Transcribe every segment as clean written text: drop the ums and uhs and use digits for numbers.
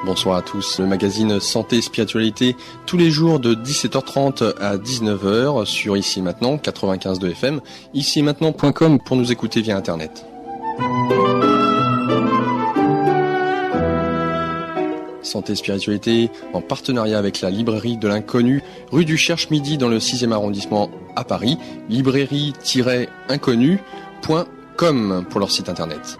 Bonsoir à tous. Le magazine Santé et Spiritualité, tous les jours de 17h30 à 19h sur Ici Maintenant, 95.2 FM, icimaintenant.com pour nous écouter via Internet. Santé et Spiritualité en partenariat avec la librairie de l'Inconnu, rue du Cherche-Midi dans le 6e arrondissement à Paris, librairie-inconnu.com pour leur site internet.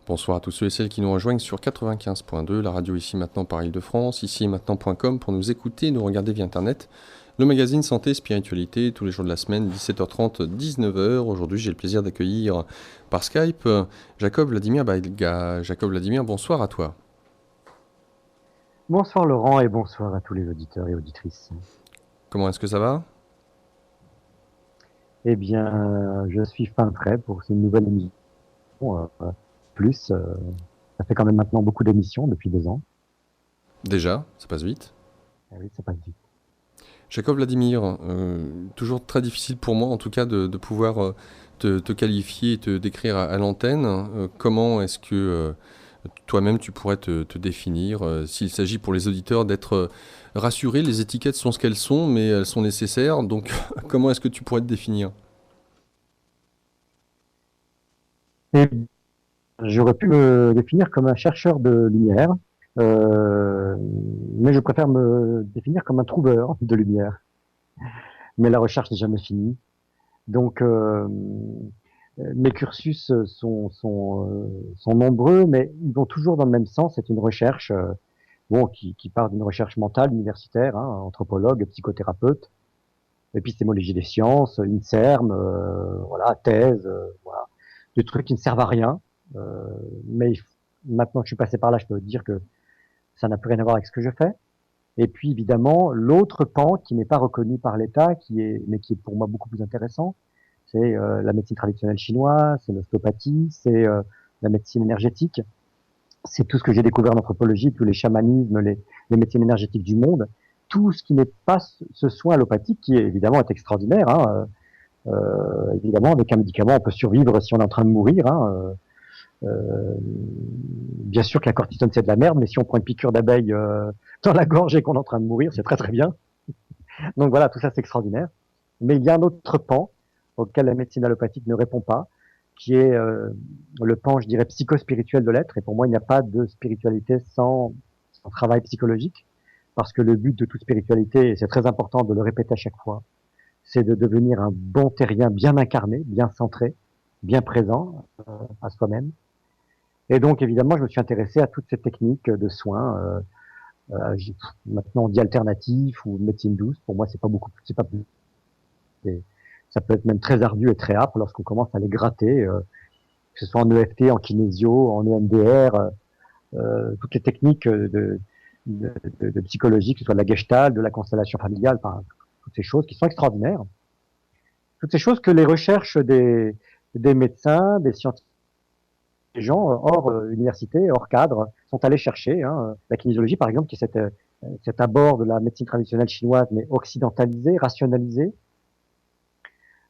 Bonsoir à tous ceux et celles qui nous rejoignent sur 95.2, la radio Ici Maintenant par Île-de-France, icimaintenant.com pour nous écouter et nous regarder via Internet. Le magazine Santé et Spiritualité, tous les jours de la semaine, 17h30, 19h. Aujourd'hui, j'ai le plaisir d'accueillir par Skype Jacob Vladimir Bailga. Jacob Vladimir, bonsoir à toi. Bonsoir Laurent et bonsoir à tous les auditeurs et auditrices. Comment est-ce que ça va ? Eh bien, je suis fin prêt pour une nouvelle émission. Ça fait quand même maintenant beaucoup d'émissions depuis 2 ans. Déjà, ça passe vite. Oui, ça passe vite. Jacob Vladimir, toujours très difficile pour moi en tout cas de pouvoir te qualifier et te décrire à l'antenne. Comment est-ce que toi-même tu pourrais te définir s'il s'agit pour les auditeurs d'être rassurés, les étiquettes sont ce qu'elles sont, mais elles sont nécessaires. Donc comment est-ce que tu pourrais te définir ? J'aurais pu me définir comme un chercheur de lumière, mais je préfère me définir comme un trouveur de lumière. Mais la recherche n'est jamais finie. Donc, mes cursus sont nombreux, mais ils vont toujours dans le même sens. C'est une recherche qui part d'une recherche mentale, universitaire, anthropologue, psychothérapeute, épistémologie des sciences, INSERM, thèse, des trucs qui ne servent à rien. Mais maintenant que je suis passé par là, je peux dire que ça n'a plus rien à voir avec ce que je fais. Et puis évidemment, l'autre pan qui n'est pas reconnu par l'État, mais qui est pour moi beaucoup plus intéressant, c'est la médecine traditionnelle chinoise, c'est l'ostéopathie, c'est la médecine énergétique. C'est tout ce que j'ai découvert en anthropologie, tous les chamanismes, les médecines énergétiques du monde, tout ce qui n'est pas ce soin allopathique qui évidemment est extraordinaire. Évidemment, avec un médicament, on peut survivre si on est en train de mourir. Bien sûr que la cortisone c'est de la merde, mais si on prend une piqûre d'abeille dans la gorge et qu'on est en train de mourir, c'est très très bien. Donc voilà, tout ça c'est extraordinaire. Mais il y a un autre pan auquel la médecine allopathique ne répond pas, qui est le pan, je dirais, psychospirituel de l'être. Et pour moi, il n'y a pas de spiritualité sans travail psychologique, parce que le but de toute spiritualité, et c'est très important de le répéter à chaque fois, c'est de devenir un bon terrien bien incarné, bien centré, bien présent à soi-même. Et donc, évidemment, je me suis intéressé à toutes ces techniques de soins. Maintenant, on dit alternatif ou médecine douce. Pour moi, c'est pas plus. Ça peut être même très ardu et très âpre lorsqu'on commence à les gratter, que ce soit en EFT, en kinésio, en EMDR, toutes les techniques de psychologie, que ce soit de la gestalt, de la constellation familiale, enfin, toutes ces choses qui sont extraordinaires. Toutes ces choses que les recherches des médecins, des scientifiques, des gens hors université, hors cadre, sont allés chercher. La kinésiologie, par exemple, qui est cet abord de la médecine traditionnelle chinoise, mais occidentalisée, rationalisée.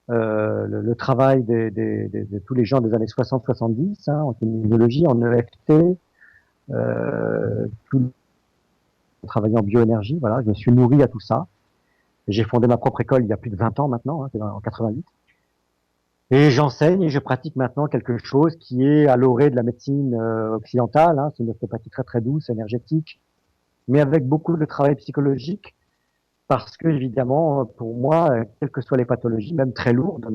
Le travail de tous les gens des années 60-70, en kinésiologie, en EFT, en travaillant en bioénergie, voilà, je me suis nourri à tout ça. J'ai fondé ma propre école il y a plus de 20 ans maintenant, c'est en 88. Et j'enseigne et je pratique maintenant quelque chose qui est à l'orée de la médecine occidentale. C'est une ostéopathie très très douce, énergétique, mais avec beaucoup de travail psychologique, parce que évidemment, pour moi, quelles que soient les pathologies, même très lourdes,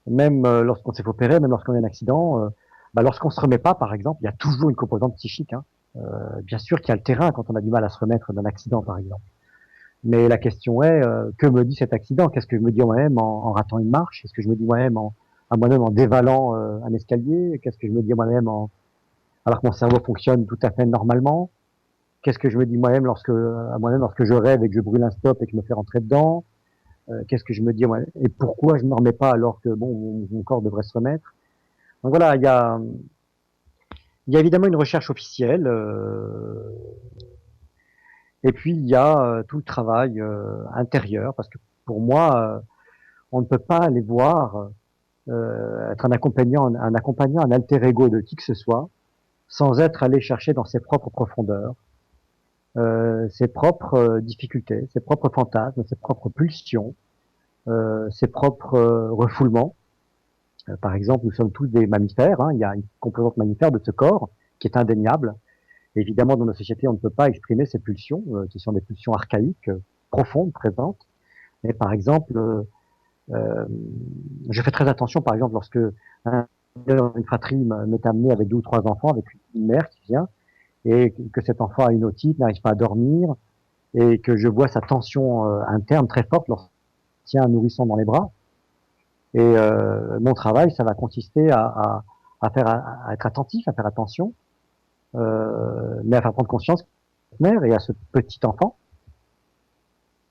même lorsqu'on s'est fait opérer, même lorsqu'on a un accident, lorsqu'on se remet pas, par exemple, il y a toujours une composante psychique. Bien sûr qu'il y a le terrain quand on a du mal à se remettre d'un accident, par exemple. Mais la question est, que me dit cet accident ? Qu'est-ce que je me dis moi-même en ratant une marche ? Qu'est-ce que je me dis moi-même à moi-même en dévalant un escalier ? Qu'est-ce que je me dis moi-même alors que mon cerveau fonctionne tout à fait normalement ? Qu'est-ce que je me dis moi-même lorsque je rêve et que je brûle un stop et que je me fais rentrer dedans ? Qu'est-ce que je me dis, ouais, et pourquoi je me remets pas alors que bon, mon corps devrait se remettre. Donc voilà, il y a évidemment une recherche officielle, et puis il y a tout le travail intérieur, parce que pour moi, on ne peut pas aller voir être un accompagnant, un alter ego de qui que ce soit, sans être allé chercher dans ses propres profondeurs, ses propres difficultés, ses propres fantasmes, ses propres pulsions, ses propres refoulements. Par exemple, nous sommes tous des mammifères, hein, il y a une composante mammifère de ce corps qui est indéniable. Évidemment, dans nos sociétés, on ne peut pas exprimer ces pulsions, qui sont des pulsions archaïques, profondes, présentes. Mais par exemple, je fais très attention, par exemple, lorsque une fratrie m'est amenée avec 2 ou 3 enfants, avec une mère qui vient, et que cet enfant a une otite, n'arrive pas à dormir, et que je vois sa tension interne très forte lorsqu'il tient un nourrisson dans les bras. Et mon travail, ça va consister à être attentif, à faire attention, mais à faire prendre conscience à cette mère et à ce petit enfant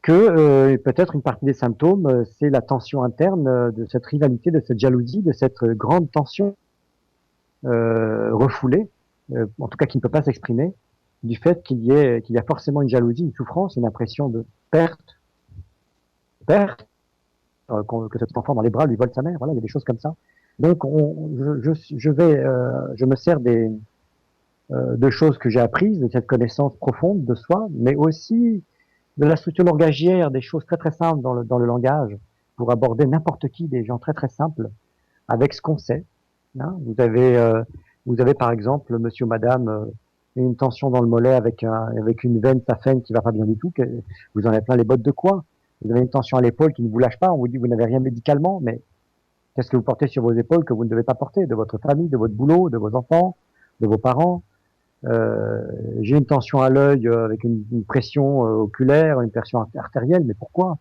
que peut-être une partie des symptômes, c'est la tension interne de cette rivalité, de cette jalousie, de cette grande tension refoulée, en tout cas qui ne peut pas s'exprimer, du fait qu'il y a forcément une jalousie, une souffrance, une impression de perte, perte, que cet enfant dans les bras lui vole sa mère. Voilà, il y a des choses comme ça. Donc, je me sers de choses que j'ai apprises, de cette connaissance profonde de soi, mais aussi de la structure langagière, des choses très très simples dans le langage, pour aborder n'importe qui, des gens très très simples, avec ce qu'on sait. Hein. Vous avez par exemple, monsieur ou madame, une tension dans le mollet avec une veine saphène qui va pas bien du tout, que vous en avez plein les bottes de quoi. Vous avez une tension à l'épaule qui ne vous lâche pas, on vous dit que vous n'avez rien médicalement, mais qu'est-ce que vous portez sur vos épaules que vous ne devez pas porter, de votre famille, de votre boulot, de vos enfants, de vos parents. J'ai une tension à l'œil avec une pression oculaire, une pression artérielle, mais pourquoi?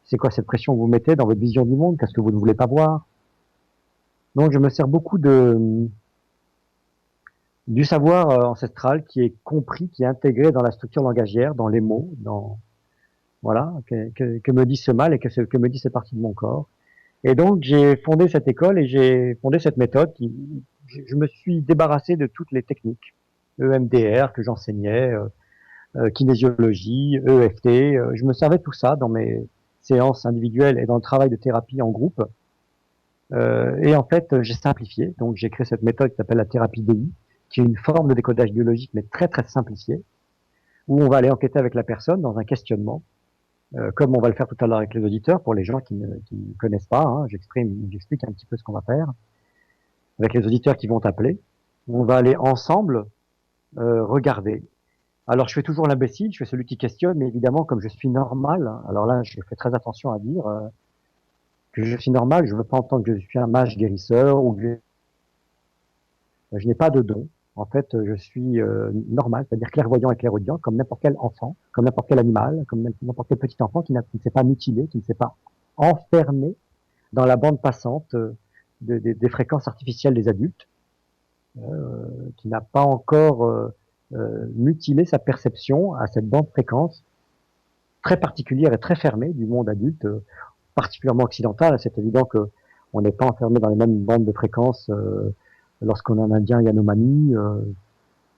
C'est quoi cette pression que vous mettez dans votre vision du monde? Qu'est-ce que vous ne voulez pas voir? Donc je me sers beaucoup du savoir ancestral qui est compris, qui est intégré dans la structure langagière, dans les mots, dans voilà, que me dit ce mal et que me dit cette partie de mon corps. Et donc j'ai fondé cette école et j'ai fondé cette méthode je me suis débarrassé de toutes les techniques EMDR que j'enseignais, kinésiologie, EFT. Je me servais de tout ça dans mes séances individuelles et dans le travail de thérapie en groupe. Et en fait, j'ai simplifié. Donc, j'ai créé cette méthode qui s'appelle la thérapie DI, qui est une forme de décodage biologique, mais très, très simplifiée, où on va aller enquêter avec la personne dans un questionnement, comme on va le faire tout à l'heure avec les auditeurs, pour les gens qui ne connaissent pas. Hein, j'explique un petit peu ce qu'on va faire avec les auditeurs qui vont appeler. On va aller ensemble regarder. Alors, je fais toujours l'imbécile, je fais celui qui questionne, mais évidemment, comme je suis normal, alors là, je fais très attention à dire que je suis normal, je ne veux pas entendre que je suis un mage guérisseur ou que je n'ai pas de don. En fait, je suis normal, c'est-à-dire clairvoyant et clairaudient, comme n'importe quel enfant, comme n'importe quel animal, comme n'importe quel petit enfant qui ne s'est pas mutilé, qui ne s'est pas enfermé dans la bande passante des fréquences artificielles des adultes, qui n'a pas encore mutilé sa perception à cette bande fréquence très particulière et très fermée du monde adulte, particulièrement occidental. C'est évident que on n'est pas enfermé dans les mêmes bandes de fréquences lorsqu'on est un Indien Yanomami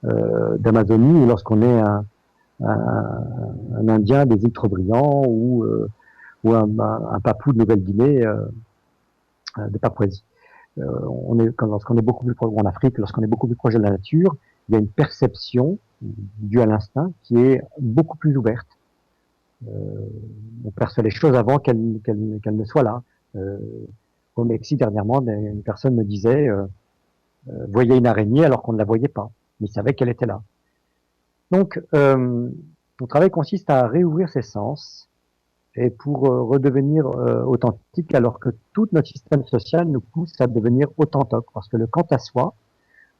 d'Amazonie ou lorsqu'on est un Indien des îles Trobriand ou un Papou de Nouvelle-Guinée de Papouasie. Lorsqu'on est beaucoup plus proche, ou en Afrique, lorsqu'on est beaucoup plus proche de la nature, il y a une perception due à l'instinct qui est beaucoup plus ouverte. On perçoit les choses avant qu'elles ne soient là. Au Mexique, dernièrement, une personne me disait voyait une araignée alors qu'on ne la voyait pas, mais il savait qu'elle était là. Donc, mon travail consiste à réouvrir ses sens et pour redevenir authentique, alors que tout notre système social nous pousse à devenir authentique, parce que le quant à soi,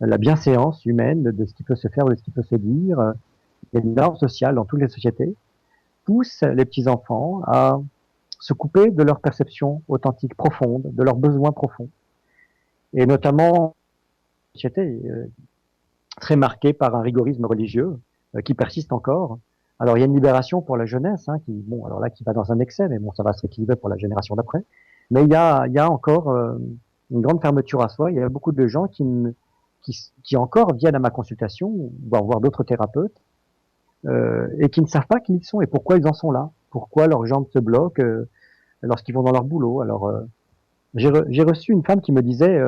la bienséance humaine de ce qui peut se faire, de ce qui peut se dire, il y a une norme sociale dans toutes les sociétés, pousse les petits-enfants à se couper de leur perception authentique profonde, de leurs besoins profonds. Et notamment, société très marquée par un rigorisme religieux qui persiste encore. Alors il y a une libération pour la jeunesse, hein, qui, bon, alors là, qui va dans un excès, mais bon, ça va se rééquilibrer pour la génération d'après. Mais il y a encore une grande fermeture à soi. Il y a beaucoup de gens qui encore viennent à ma consultation, ou vont voir d'autres thérapeutes, et qui ne savent pas qui ils sont et pourquoi ils en sont là, pourquoi leurs jambes se bloquent lorsqu'ils vont dans leur boulot. Alors j'ai reçu une femme qui me disait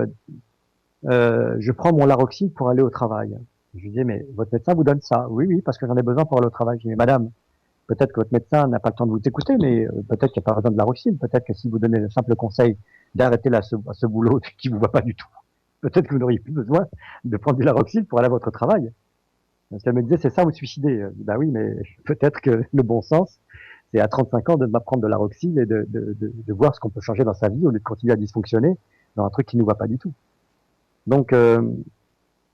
je prends mon Laroxine pour aller au travail. Je lui disais mais votre médecin vous donne ça? Oui oui parce que j'en ai besoin pour aller au travail. Je lui dis mais madame, peut-être que votre médecin n'a pas le temps de vous écouter, mais peut-être qu'il n'y a pas besoin de Laroxine. Peut-être que si vous donnez le simple conseil d'arrêter là ce boulot qui vous va pas du tout, peut-être que vous n'auriez plus besoin de prendre du Laroxine pour aller à votre travail. Parce qu'elle me disait, c'est ça, vous suicider. Bah oui, mais peut-être que le bon sens, c'est à 35 ans de m'apprendre de la Roxy et de voir ce qu'on peut changer dans sa vie au lieu de continuer à dysfonctionner dans un truc qui ne nous va pas du tout. Donc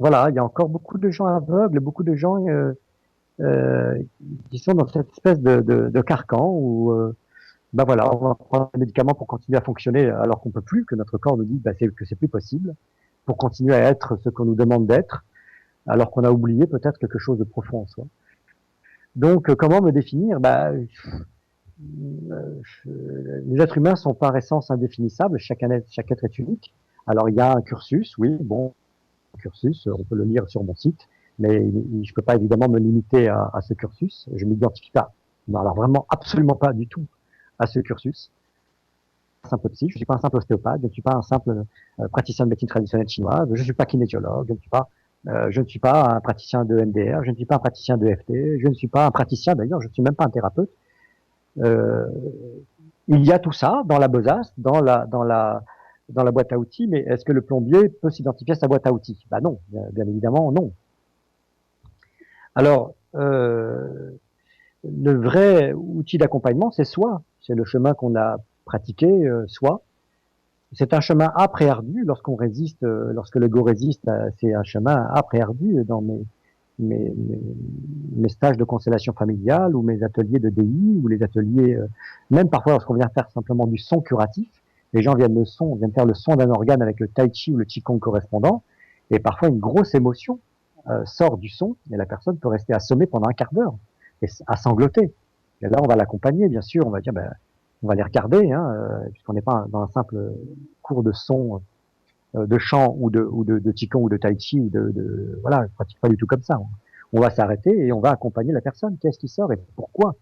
voilà, il y a encore beaucoup de gens aveugles, beaucoup de gens euh, qui sont dans cette espèce de carcan où bah voilà, on va prendre des médicaments pour continuer à fonctionner alors qu'on peut plus, que notre corps nous dit bah, que c'est plus possible, pour continuer à être ce qu'on nous demande d'être, alors qu'on a oublié peut-être quelque chose de profond en soi. Donc, comment me définir? Bah, les êtres humains sont par essence indéfinissables, chaque être est unique. Alors, il y a un cursus, oui, bon, un cursus, on peut le lire sur mon site, mais je peux pas évidemment me limiter à ce cursus. Je m'identifie pas, non, alors vraiment absolument pas du tout à ce cursus. Un simple psy, je suis pas un simple ostéopathe, je ne suis pas un simple praticien de médecine traditionnelle chinoise, je ne suis pas kinésiologue, je ne suis pas un praticien de MDR, je ne suis pas un praticien de FT, je ne suis pas un praticien d'ailleurs, je ne suis même pas un thérapeute. Euh, il y a tout ça dans la besace, dans la boîte à outils, mais est-ce que le plombier peut s'identifier à sa boîte à outils? Bah non, bien évidemment non. Alors, le vrai outil d'accompagnement, c'est soi, c'est le chemin qu'on a pratiqué, soi. C'est un chemin âpre et ardu lorsqu'on résiste, lorsque l'ego résiste, c'est un chemin âpre et ardu dans mes, mes, mes stages de constellation familiale ou mes ateliers de DI ou les ateliers, même parfois lorsqu'on vient faire simplement du son curatif, les gens viennent faire le son d'un organe avec le tai chi ou le qigong correspondant, et parfois une grosse émotion sort du son et la personne peut rester assommée pendant un quart d'heure et à sangloter. Et là, on va l'accompagner, bien sûr, on va dire, ben, on va les regarder, hein, puisqu'on n'est pas dans un simple cours de son, de chant ou de qigong ou de tai chi voilà, je pratique pas du tout comme ça. On va s'arrêter et on va accompagner la personne. Qu'est-ce qui sort et pourquoi?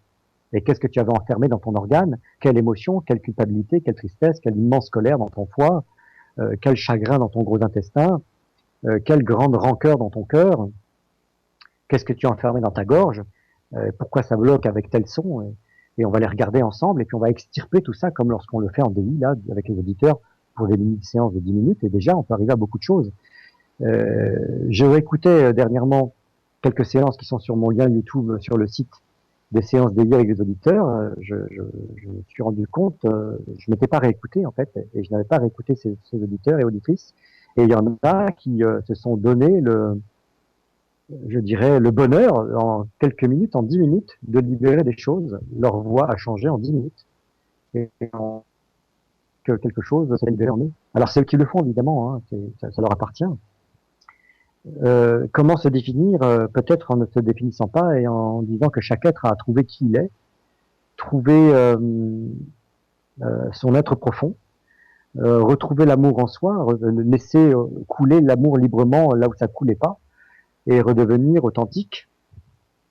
Et qu'est-ce que tu avais enfermé dans ton organe? Quelle émotion, quelle culpabilité, quelle tristesse, quelle immense colère dans ton foie, quel chagrin dans ton gros intestin, quelle grande rancœur dans ton cœur? Qu'est-ce que tu as enfermé dans ta gorge? Pourquoi ça bloque avec tel son? Et on va les regarder ensemble et puis on va extirper tout ça comme lorsqu'on le fait en DI là avec les auditeurs pour des séances de 10 minutes et déjà on peut arriver à beaucoup de choses. Je réécoutais dernièrement quelques séances qui sont sur mon lien YouTube sur le site des séances DI avec les auditeurs. Je me suis rendu compte, je m'étais pas réécouté en fait et je n'avais pas réécouté ces auditeurs et auditrices et il y en a qui se sont donné je dirais, le bonheur en quelques minutes, en 10 minutes, de libérer des choses. Leur voix a changé en 10 minutes. Et que quelque chose s'est libéré en eux. Alors c'est eux qui le font, évidemment, hein, ça leur appartient. Comment se définir? Peut-être en ne se définissant pas et en disant que chaque être a trouvé qui il est, trouver son être profond, retrouver l'amour en soi, laisser couler l'amour librement là où ça coulait pas, et redevenir authentique,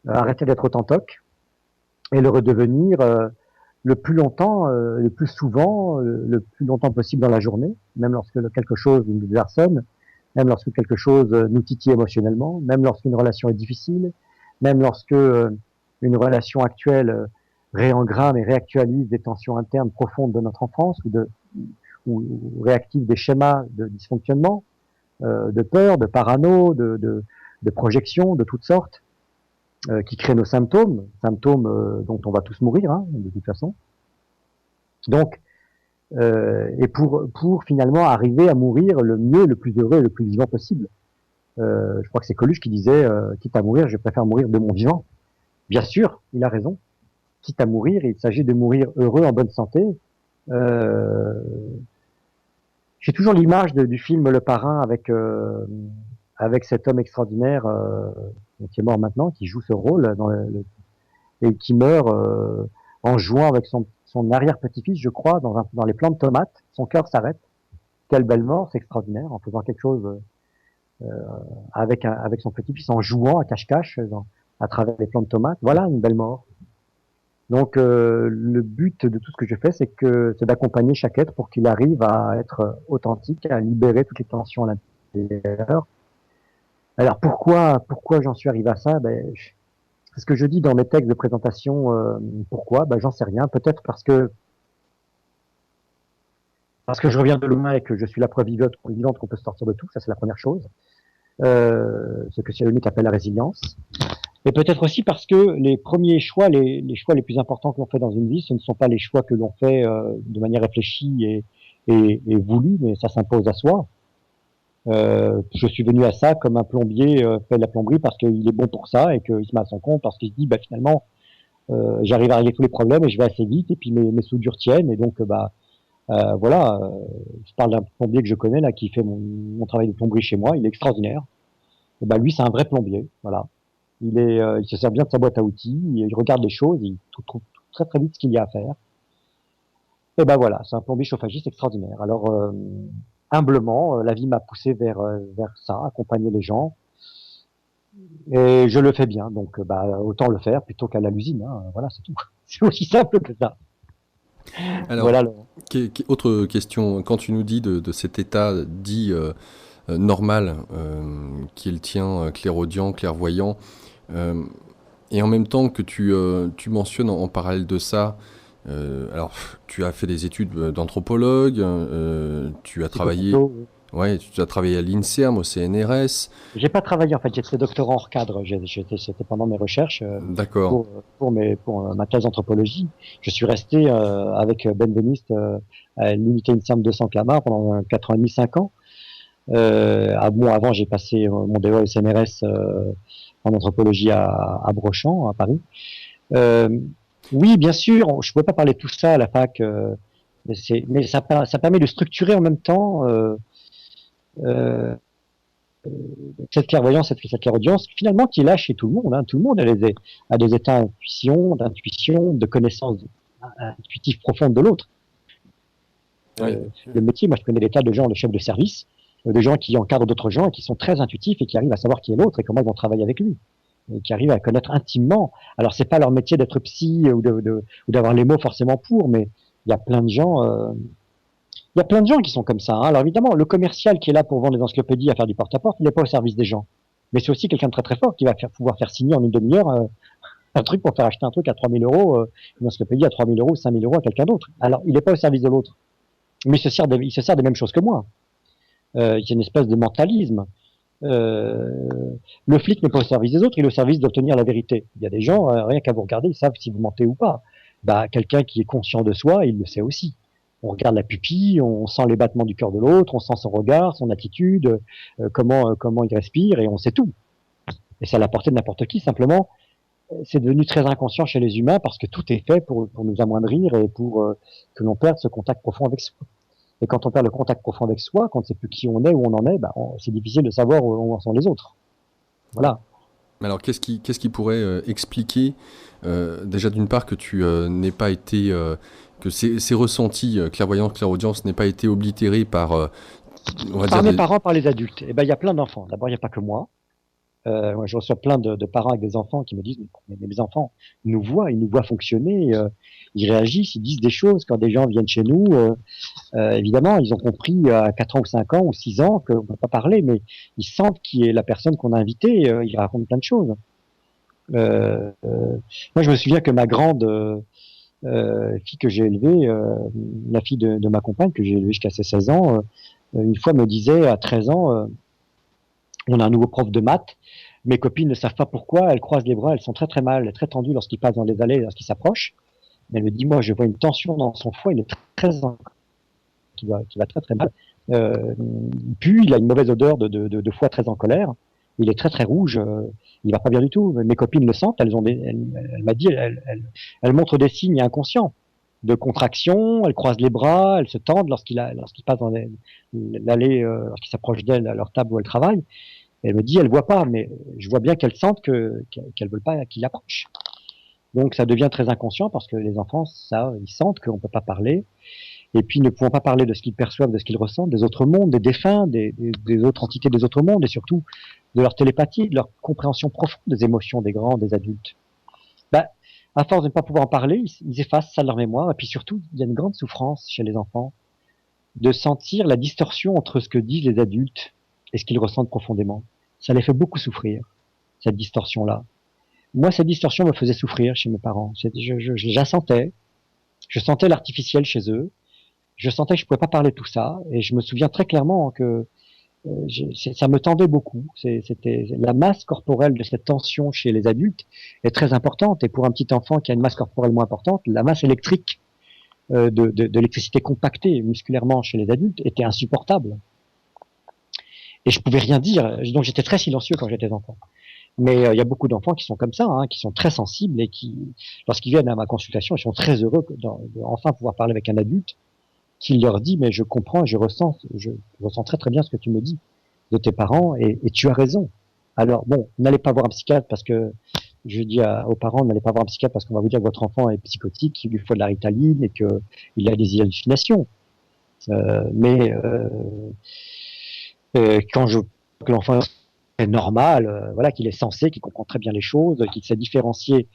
arrêter d'être autantoque, et le redevenir le plus longtemps, le plus souvent, le plus longtemps possible dans la journée, même lorsque quelque chose nous harcèle, même lorsque quelque chose nous titille émotionnellement, même lorsqu'une relation est difficile, même lorsque une relation actuelle réengramme et réactualise des tensions internes profondes de notre enfance ou réactive des schémas de dysfonctionnement, de peur, de parano, de projection de toutes sortes, qui créent nos symptômes, dont on va tous mourir, hein, de toute façon. Donc, et pour finalement arriver à mourir le mieux, le plus heureux et le plus vivant possible. Je crois que c'est Coluche qui disait, quitte à mourir, je préfère mourir de mon vivant. Bien sûr, il a raison. Quitte à mourir, il s'agit de mourir heureux, en bonne santé. J'ai toujours l'image du film Le Parrain avec cet homme extraordinaire qui est mort maintenant, qui joue ce rôle dans et qui meurt en jouant avec son arrière-petit-fils, je crois, dans les plants de tomates. Son cœur s'arrête. Quelle belle mort, c'est extraordinaire, en faisant quelque chose avec son petit-fils, en jouant à cache-cache à travers les plants de tomates. Voilà une belle mort. Donc le but de tout ce que je fais, c'est d'accompagner chaque être pour qu'il arrive à être authentique, à libérer toutes les tensions à l'intérieur. Alors pourquoi j'en suis arrivé à ça? C'est ce que je dis dans mes textes de présentation. Pourquoi? J'en sais rien. Peut-être parce que je reviens de loin et que je suis la preuve vivante qu'on peut sortir de tout. Ça, c'est la première chose. Ce que Cyrulnik appelle la résilience. Et peut-être aussi parce que les premiers choix, les choix les plus importants que l'on fait dans une vie, ce ne sont pas les choix que l'on fait de manière réfléchie et voulue, mais ça s'impose à soi. Je suis venu à ça comme un plombier fait de la plomberie parce qu'il est bon pour ça et qu'il se met à son compte parce qu'il se dit finalement j'arrive à régler tous les problèmes et je vais assez vite et puis mes soudures tiennent et donc voilà. Je parle d'un plombier que je connais là qui fait mon travail de plomberie chez moi, il est extraordinaire. Et lui c'est un vrai plombier, voilà. Il se sert bien de sa boîte à outils, il regarde les choses, il trouve très très vite ce qu'il y a à faire. Et voilà, c'est un plombier chauffagiste extraordinaire. Alors humblement, la vie m'a poussé vers ça, accompagner les gens, et je le fais bien. Donc autant le faire plutôt qu'à l'usine. Hein. Voilà, c'est tout. C'est aussi simple que ça. Alors, voilà. Autre question, quand tu nous dis de cet état dit normal, qui est le tien, clairaudient, clairvoyant, et en même temps que tu mentionnes en parallèle de ça, alors tu as fait des études d'anthropologue, tu as travaillé, tu as travaillé à l'INSERM, au CNRS. J'ai pas travaillé en fait, j'étais doctorant hors cadre, c'était pendant mes recherches D'accord. pour ma thèse d'anthropologie. Je suis resté avec Ben Veniste à l'unité INSERM 200 Clamart pendant 4 ans et demi, 5 ans. Avant j'ai passé mon DEA au CNRS en anthropologie à Brochamp, à Paris. Oui, bien sûr, je ne peux pas parler de tout ça à la fac, mais ça permet de structurer en même temps cette clairvoyance, cette clairaudience, finalement, qui est là chez tout le monde. Hein. Tout le monde a des états d'intuition, de connaissance intuitive profonde de l'autre. Oui. Le métier, moi je connais des tas de gens, de chefs de service, de gens qui encadrent d'autres gens et qui sont très intuitifs et qui arrivent à savoir qui est l'autre et comment ils vont travailler avec lui. Et qui arrivent à connaître intimement. Alors c'est pas leur métier d'être psy ou d'avoir les mots forcément pour, mais il y a plein de gens qui sont comme ça. Hein. Alors évidemment, le commercial qui est là pour vendre des encyclopédies, à faire du porte-à-porte, il n'est pas au service des gens. Mais c'est aussi quelqu'un de très très fort qui va pouvoir faire signer en une demi-heure un truc pour faire acheter un truc à 3 000 €, une encyclopédie à 3 000 € ou 5 000 € à quelqu'un d'autre. Alors il n'est pas au service de l'autre. Mais il se sert des mêmes choses que moi. Il y a une espèce de mentalisme. Le flic n'est pas au service des autres, il est au service d'obtenir la vérité. Il y a des gens, rien qu'à vous regarder, ils savent si vous mentez ou pas. Quelqu'un qui est conscient de soi, il le sait aussi. On regarde la pupille, on sent les battements du cœur de l'autre, on sent son regard, son attitude, comment il respire, et on sait tout. Et c'est à la portée de n'importe qui, simplement. C'est devenu très inconscient chez les humains parce que tout est fait pour nous amoindrir et pour que l'on perde ce contact profond avec soi. Et quand on perd le contact profond avec soi, quand on ne sait plus qui on est, où on en est, c'est difficile de savoir où en sont les autres. Voilà. Alors, qu'est-ce qui pourrait expliquer, déjà d'une part, que tu n'aies pas été, que ces ressentis clairvoyance, clairaudience n'aient pas été oblitérés par, mes parents, par les adultes. Il y a plein d'enfants. D'abord, il n'y a pas que moi. Moi, je reçois plein de parents avec des enfants qui me disent mais mes enfants ils nous voient fonctionner, ils réagissent, ils disent des choses quand des gens viennent chez nous. Évidemment, ils ont compris à 4 ans ou 5 ans ou 6 ans qu'on ne peut pas parler, mais ils sentent qui est la personne qu'on a invitée, ils racontent plein de choses. Moi, je me souviens que ma grande fille que j'ai élevée, la fille de ma compagne que j'ai élevée jusqu'à ses 16 ans, une fois me disait à 13 ans, on a un nouveau prof de maths, mes copines ne savent pas pourquoi, elles croisent les bras, elles sont très très mal, très tendues lorsqu'ils passent dans les allées, lorsqu'ils s'approchent. Mais elle me dit, moi je vois une tension dans son foie, il est très qui va très très mal. Puis il a une mauvaise odeur de foie très en colère, il est très très rouge, il va pas bien du tout. Mes copines le sentent, elle m'a dit, elle montre des signes inconscients de contraction, elles croisent les bras, elles se tendent lorsqu'il passe dans l'allée, lorsqu'il s'approche d'elle à leur table où elle travaille. Elle me dit, elle voit pas, mais je vois bien qu'elles sentent qu'elles veulent pas qu'il approche. Donc ça devient très inconscient parce que les enfants, ça, ils sentent qu'on ne peut pas parler. Et puis ne pouvant pas parler de ce qu'ils perçoivent, de ce qu'ils ressentent, des autres mondes, des défunts, des autres entités des autres mondes, et surtout de leur télépathie, de leur compréhension profonde des émotions des grands, des adultes. Bah, à force de ne pas pouvoir en parler, ils effacent ça de leur mémoire. Et puis surtout, il y a une grande souffrance chez les enfants de sentir la distorsion entre ce que disent les adultes et ce qu'ils ressentent profondément. Ça les fait beaucoup souffrir, cette distorsion-là. Moi, cette distorsion me faisait souffrir chez mes parents. Je la sentais. Je sentais l'artificiel chez eux. Je sentais que je pouvais pas parler de tout ça. Et je me souviens très clairement que ça me tendait beaucoup. C'était la masse corporelle de cette tension chez les adultes est très importante. Et pour un petit enfant qui a une masse corporelle moins importante, la masse électrique de l'électricité compactée musculairement chez les adultes était insupportable. Et je pouvais rien dire. Donc j'étais très silencieux quand j'étais enfant. Mais il y a beaucoup d'enfants qui sont comme ça, qui sont très sensibles et qui, lorsqu'ils viennent à ma consultation, ils sont très heureux de enfin pouvoir parler avec un adulte qui leur dit mais je comprends, je ressens très très bien ce que tu me dis de tes parents et tu as raison. Alors bon, n'allez pas voir un psychiatre parce que je dis aux parents n'allez pas voir un psychiatre parce qu'on va vous dire que votre enfant est psychotique, qu'il lui faut de la Ritaline et que il a des hallucinations. Mais quand je que l'enfant est normal, voilà, qu'il est sensé, qu'il comprend très bien les choses, qu'il sait différencier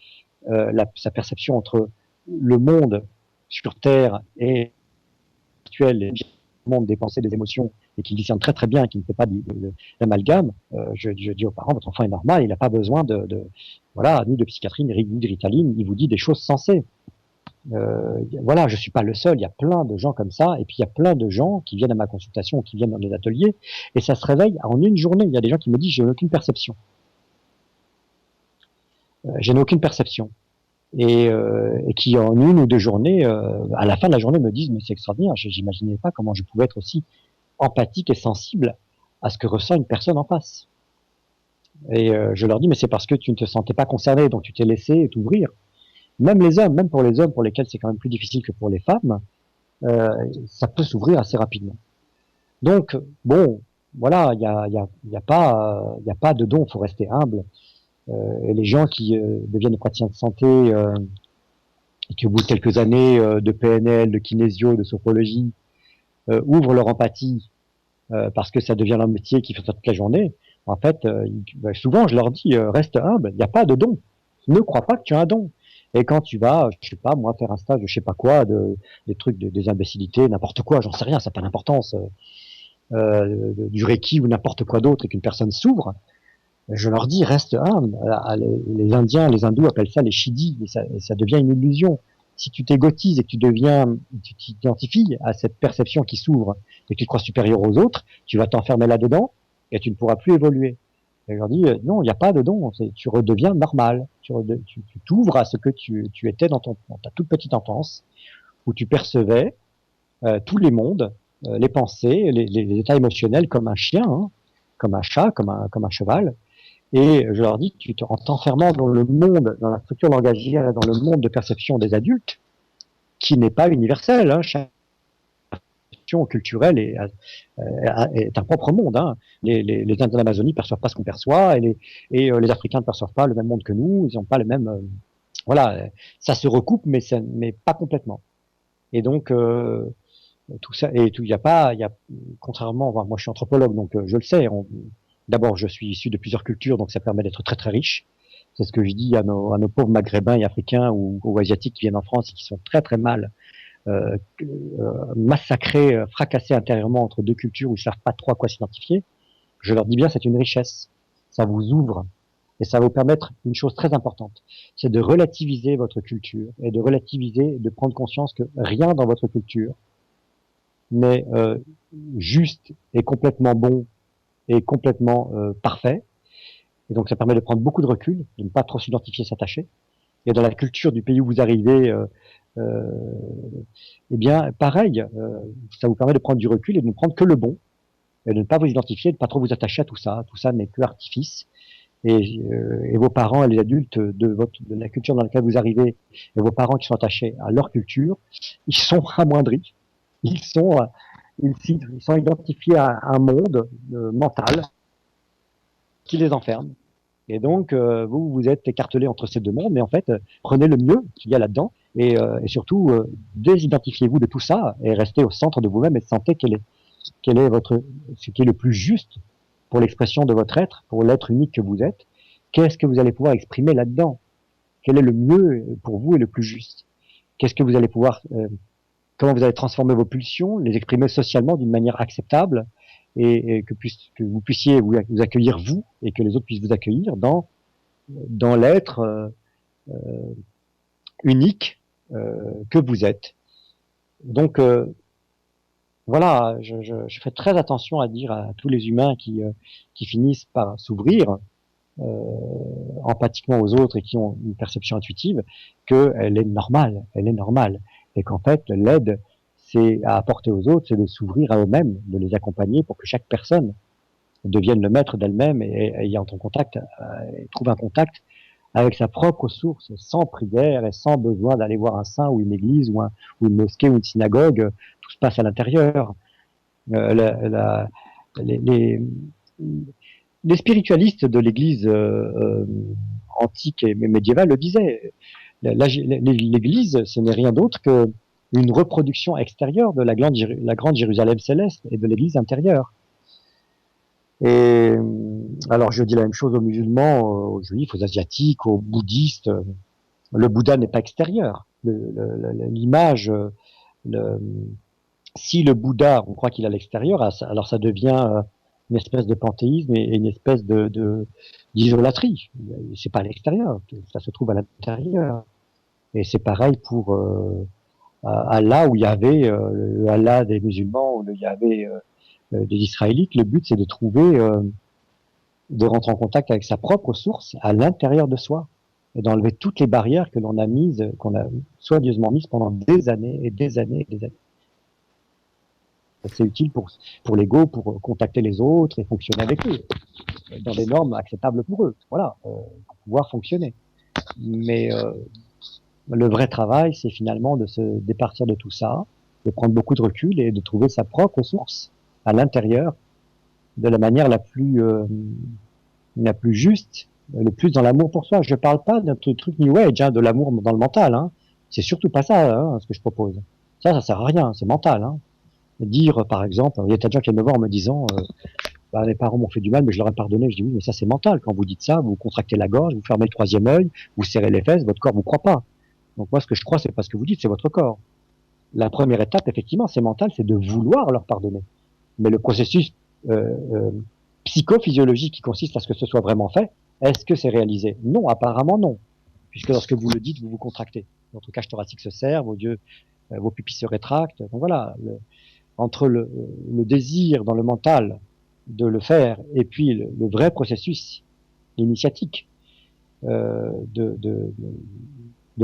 sa perception entre le monde sur Terre et le monde des pensées, des émotions, et qu'il discerne très très bien, qu'il ne fait pas d'amalgame, je dis aux parents, votre enfant est normal, il n'a pas besoin voilà, ni de psychiatrie, ni de Ritaline, il vous dit des choses sensées. Voilà, je suis pas le seul, il y a plein de gens comme ça, et puis il y a plein de gens qui viennent à ma consultation, qui viennent dans les ateliers, et ça se réveille en une journée. Il y a des gens qui me disent, j'ai aucune perception. Je n'ai aucune perception. Et qui en une ou deux journées, à la fin de la journée, me disent, mais c'est extraordinaire, j'imaginais pas comment je pouvais être aussi empathique et sensible à ce que ressent une personne en face. Et je leur dis, mais c'est parce que tu ne te sentais pas concerné, donc tu t'es laissé t'ouvrir. Même les hommes, même pour les hommes pour lesquels c'est quand même plus difficile que pour les femmes, ça peut s'ouvrir assez rapidement. Donc, bon, voilà, il y a pas de don, faut rester humble. Et les gens qui deviennent des praticiens de santé et qui au bout de quelques années de PNL, de kinésio, de sophrologie, ouvrent leur empathie parce que ça devient leur métier qui fait ça toute la journée. En fait, souvent je leur dis reste humble, il n'y a pas de don. Ne crois pas que tu as un don. Et quand tu vas, je sais pas, moi, faire un stage de je sais pas quoi, des trucs, des imbécilités, n'importe quoi, j'en sais rien, ça n'a pas d'importance, du Reiki ou n'importe quoi d'autre, et qu'une personne s'ouvre, je leur dis, reste humble. Les Indiens, les Hindous appellent ça les chidis, et ça devient une illusion. Si tu t'égotises et que tu t'identifies à cette perception qui s'ouvre et que tu te crois supérieur aux autres, tu vas t'enfermer là-dedans et tu ne pourras plus évoluer. Et je leur dis, non, il n'y a pas de don, tu redeviens normal. Tu t'ouvres à ce que tu étais dans ta toute petite enfance, où tu percevais tous les mondes, les pensées, les états émotionnels comme un chien, comme un chat, comme un cheval. Et je leur dis, en t'enfermant dans le monde, dans la structure langagière, dans le monde de perception des adultes, qui n'est pas universel, chaque perception culturelle est un propre monde. Les Indiens de l'Amazonie ne perçoivent pas ce qu'on perçoit, et les Africains ne perçoivent pas le même monde que nous, ils n'ont pas le même... voilà, ça se recoupe, mais pas complètement. Et donc, tout ça, et tout, contrairement, moi je suis anthropologue, donc je le sais, d'abord je suis issu de plusieurs cultures, donc ça permet d'être très très riche. C'est ce que je dis à nos pauvres maghrébins et africains ou asiatiques qui viennent en France et qui sont très très mal massacrés, fracassés intérieurement entre deux cultures où ils ne savent pas trop à quoi s'identifier. Je leur dis bien, c'est une richesse. Ça vous ouvre. Et ça va vous permettre une chose très importante, c'est de relativiser votre culture et de relativiser, de prendre conscience que rien dans votre culture n'est juste et complètement bon et complètement parfait. Et donc ça permet de prendre beaucoup de recul, de ne pas trop s'identifier, s'attacher. Et dans la culture du pays où vous arrivez, eh bien pareil, ça vous permet de prendre du recul et de ne prendre que le bon, et de ne pas vous identifier, de ne pas trop vous attacher à tout ça. Tout ça n'est que artifice. Et vos parents et les adultes de la culture dans laquelle vous arrivez, et vos parents qui sont attachés à leur culture, ils sont amoindris. Ils sont identifiés à un monde mental qui les enferme. Et donc, vous vous êtes écartelé entre ces deux mondes, mais en fait, prenez le mieux qu'il y a là-dedans et surtout, désidentifiez-vous de tout ça et restez au centre de vous-même et sentez quel est ce qui est le plus juste pour l'expression de votre être, pour l'être unique que vous êtes. Qu'est-ce que vous allez pouvoir exprimer là-dedans? Quel est le mieux pour vous et le plus juste? Qu'est-ce que vous allez pouvoir, comment vous allez transformer vos pulsions, les exprimer socialement d'une manière acceptable et que vous puissiez vous accueillir vous et que les autres puissent vous accueillir dans l'être unique que vous êtes. Donc voilà, je fais très attention à dire à tous les humains qui finissent par s'ouvrir empathiquement aux autres et qui ont une perception intuitive qu'elle est normale, et qu'en fait l'aide c'est à apporter aux autres, c'est de s'ouvrir à eux-mêmes, de les accompagner pour que chaque personne devienne le maître d'elle-même et ayant en contact, trouve un contact avec sa propre source, sans prière et sans besoin d'aller voir un saint ou une église ou une mosquée ou une synagogue. Tout se passe à l'intérieur. La, la, les, les, les spiritualistes de l'Église antique et médiévale le disaient. L'Église, ce n'est rien d'autre que une reproduction extérieure de la grande Jérusalem céleste et de l'Église intérieure. Et alors je dis la même chose aux musulmans, aux juifs, aux asiatiques, aux bouddhistes. Le Bouddha n'est pas extérieur. L'image, si le Bouddha, on croit qu'il est à l'extérieur, alors ça devient une espèce de panthéisme et une espèce d'idolâtrie. C'est pas à l'extérieur, ça se trouve à l'intérieur. Et c'est pareil pour Allah, où il y avait le Allah des musulmans, où il y avait des Israélites. Le but, c'est de trouver, de rentrer en contact avec sa propre source à l'intérieur de soi et d'enlever toutes les barrières que l'on a mises, qu'on a soigneusement mises pendant des années et des années et des années. C'est utile pour l'ego, pour contacter les autres et fonctionner avec eux, dans des normes acceptables pour eux. Voilà, pour pouvoir fonctionner. Mais le vrai travail, c'est finalement de se départir de tout ça, de prendre beaucoup de recul et de trouver sa propre source à l'intérieur de la manière la plus juste, le plus dans l'amour pour soi. Je ne parle pas d'un truc New Age, hein, de l'amour dans le mental. Hein. C'est surtout pas ça, hein, ce que je propose. Ça sert à rien, c'est mental. Hein. Dire, par exemple, il y a des gens qui viennent me voir en me disant les parents m'ont fait du mal, mais je leur ai pardonné. Je dis oui, mais ça c'est mental. Quand vous dites ça, vous contractez la gorge, vous fermez le troisième œil, vous serrez les fesses, votre corps vous croit pas. Donc moi, ce que je crois, c'est pas ce que vous dites, c'est votre corps. La première étape, effectivement, c'est mental, c'est de vouloir leur pardonner. Mais le processus psychophysiologique qui consiste à ce que ce soit vraiment fait, est-ce que c'est réalisé? Non, apparemment non. Puisque lorsque vous le dites, vous vous contractez. Votre cage thoracique se serre, vos pupilles se rétractent. Donc voilà, entre le désir dans le mental de le faire et puis le vrai processus initiatique de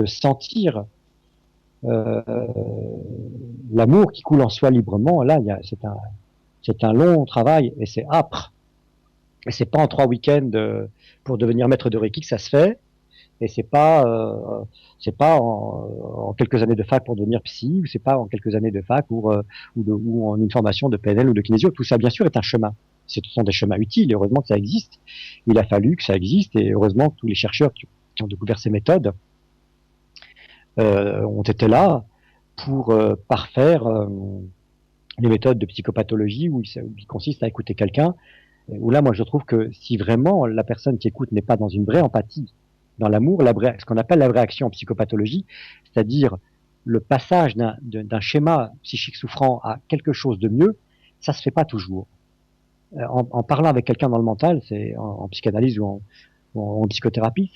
sentir l'amour qui coule en soi librement, là, c'est un long travail et c'est âpre. Et c'est pas en 3 week-ends pour devenir maître de Reiki que ça se fait. Et c'est pas en quelques années de fac pour devenir psy, ou c'est pas en quelques années de fac ou en une formation de PNL ou de kinésio. Tout ça, bien sûr, est un chemin. Ce sont des chemins utiles. Et heureusement que ça existe. Il a fallu que ça existe. Et heureusement que tous les chercheurs qui ont découvert ces méthodes ont été là pour parfaire les méthodes de psychopathologie où il consiste à écouter quelqu'un. Où là, moi, je trouve que si vraiment la personne qui écoute n'est pas dans une vraie empathie, dans l'amour, ce qu'on appelle la réaction en psychopathologie, c'est-à-dire le passage d'un schéma psychique souffrant à quelque chose de mieux, ça se fait pas toujours. En parlant avec quelqu'un dans le mental, c'est en psychanalyse ou en psychothérapie,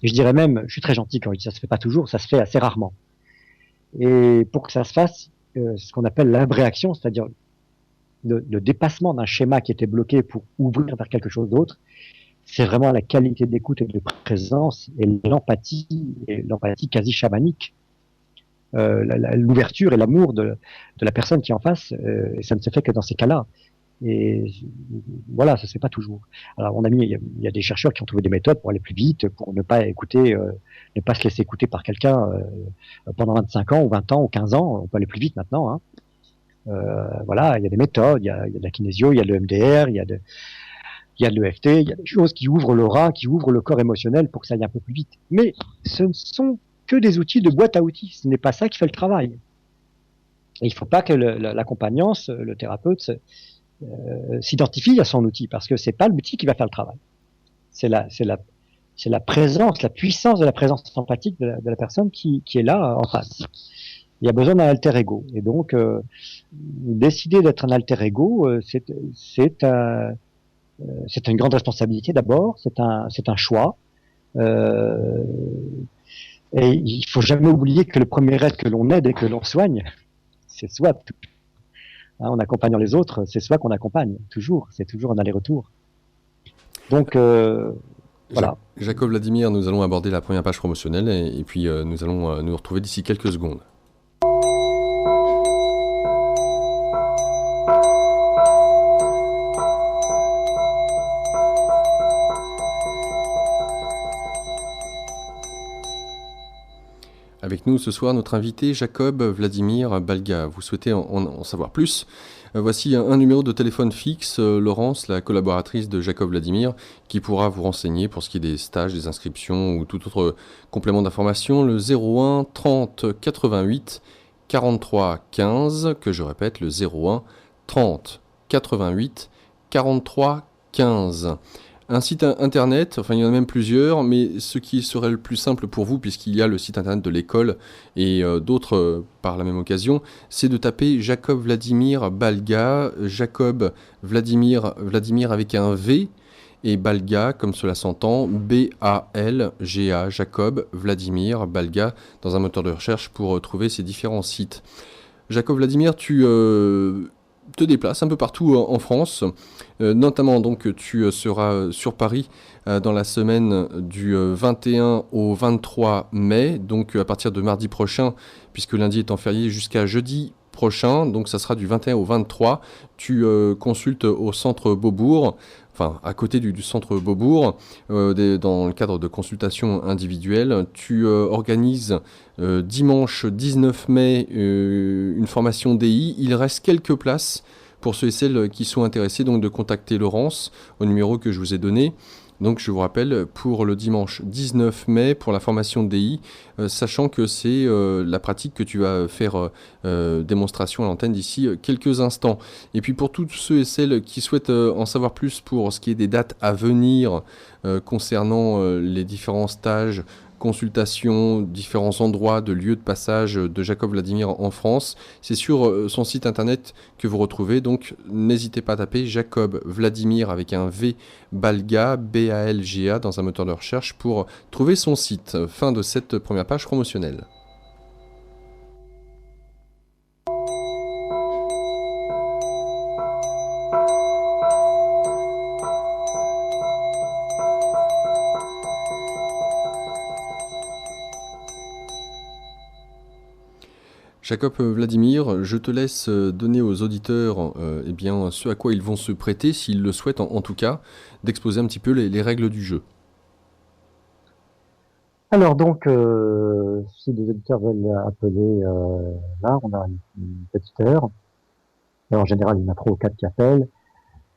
je dirais même, je suis très gentil quand je dis ça se fait pas toujours, ça se fait assez rarement. Et pour que ça se fasse, ce qu'on appelle l'abréaction, c'est-à-dire le dépassement d'un schéma qui était bloqué pour ouvrir vers quelque chose d'autre, c'est vraiment la qualité d'écoute et de présence et l'empathie quasi chamanique, l'ouverture et l'amour de la personne qui est en face, et ça ne se fait que dans ces cas-là. Et voilà, ça se fait pas toujours. Alors il y a des chercheurs qui ont trouvé des méthodes pour aller plus vite, pour ne pas ne pas se laisser écouter par quelqu'un pendant 25 ans ou 20 ans ou 15 ans. On peut aller plus vite maintenant. Hein. Voilà, il y a des méthodes, il y a de la kinésio, il y a le MDR, il y il y a de l'EFT, il y a des choses qui ouvrent l'aura, qui ouvrent le corps émotionnel pour que ça aille un peu plus vite. Mais ce ne sont que des outils de boîte à outils. Ce n'est pas ça qui fait le travail. Et il ne faut pas que l'accompagnant, le thérapeute, s'identifie à son outil, parce que c'est pas l'outil qui va faire le travail. C'est la présence, la puissance de la présence empathique de la personne qui est là en face. Il y a besoin d'un alter ego. Et donc, décider d'être un alter ego, c'est une grande responsabilité d'abord, c'est un choix. Et il faut jamais oublier que le premier être que l'on aide et que l'on soigne, c'est soi. En accompagnant les autres, c'est soi qu'on accompagne, toujours. C'est toujours un aller-retour. Donc, voilà. Jacob Vladimir, nous allons aborder la première page promotionnelle et puis nous allons nous retrouver d'ici quelques secondes. Avec nous ce soir, notre invité Jacob Vladimir Balga. Vous souhaitez en savoir plus? Voici un numéro de téléphone fixe. Laurence, la collaboratrice de Jacob Vladimir, qui pourra vous renseigner pour ce qui est des stages, des inscriptions ou tout autre complément d'information. Le 01 30 88 43 15, que je répète, le 01 30 88 43 15. Un site internet, enfin il y en a même plusieurs, mais ce qui serait le plus simple pour vous, puisqu'il y a le site internet de l'école et d'autres par la même occasion, c'est de taper Jacob Vladimir Balga, Jacob Vladimir avec un V, et Balga, comme cela s'entend, B-A-L-G-A, Jacob Vladimir Balga, dans un moteur de recherche pour trouver ces différents sites. Jacob Vladimir, tu te déplaces un peu partout en France, notamment donc tu seras sur Paris dans la semaine du 21 au 23 mai, donc à partir de mardi prochain, puisque lundi étant férié, jusqu'à jeudi prochain, donc ça sera du 21 au 23. Tu consultes au centre Beaubourg, enfin à côté du centre Beaubourg, dans le cadre de consultations individuelles. Tu organises dimanche 19 mai une formation DI. Il reste quelques places pour ceux et celles qui sont intéressés, donc de contacter Laurence au numéro que je vous ai donné. Donc je vous rappelle, pour le dimanche 19 mai, pour la formation DI, sachant que c'est la pratique que tu vas faire démonstration à l'antenne d'ici quelques instants. Et puis pour tous ceux et celles qui souhaitent en savoir plus pour ce qui est des dates à venir concernant les différents stages, consultations, différents endroits de lieux de passage de Jacob Vladimir en France. C'est sur son site internet que vous retrouvez, donc n'hésitez pas à taper Jacob Vladimir avec un V Balga, B-A-L-G-A dans un moteur de recherche pour trouver son site. Fin de cette première page promotionnelle. Jacob Vladimir, je te laisse donner aux auditeurs eh bien, ce à quoi ils vont se prêter, s'ils le souhaitent en tout cas, d'exposer un petit peu les règles du jeu. Alors donc, si les auditeurs veulent appeler, là, on a une petite heure. Alors, en général, il y en a 3 ou 4 qui appellent.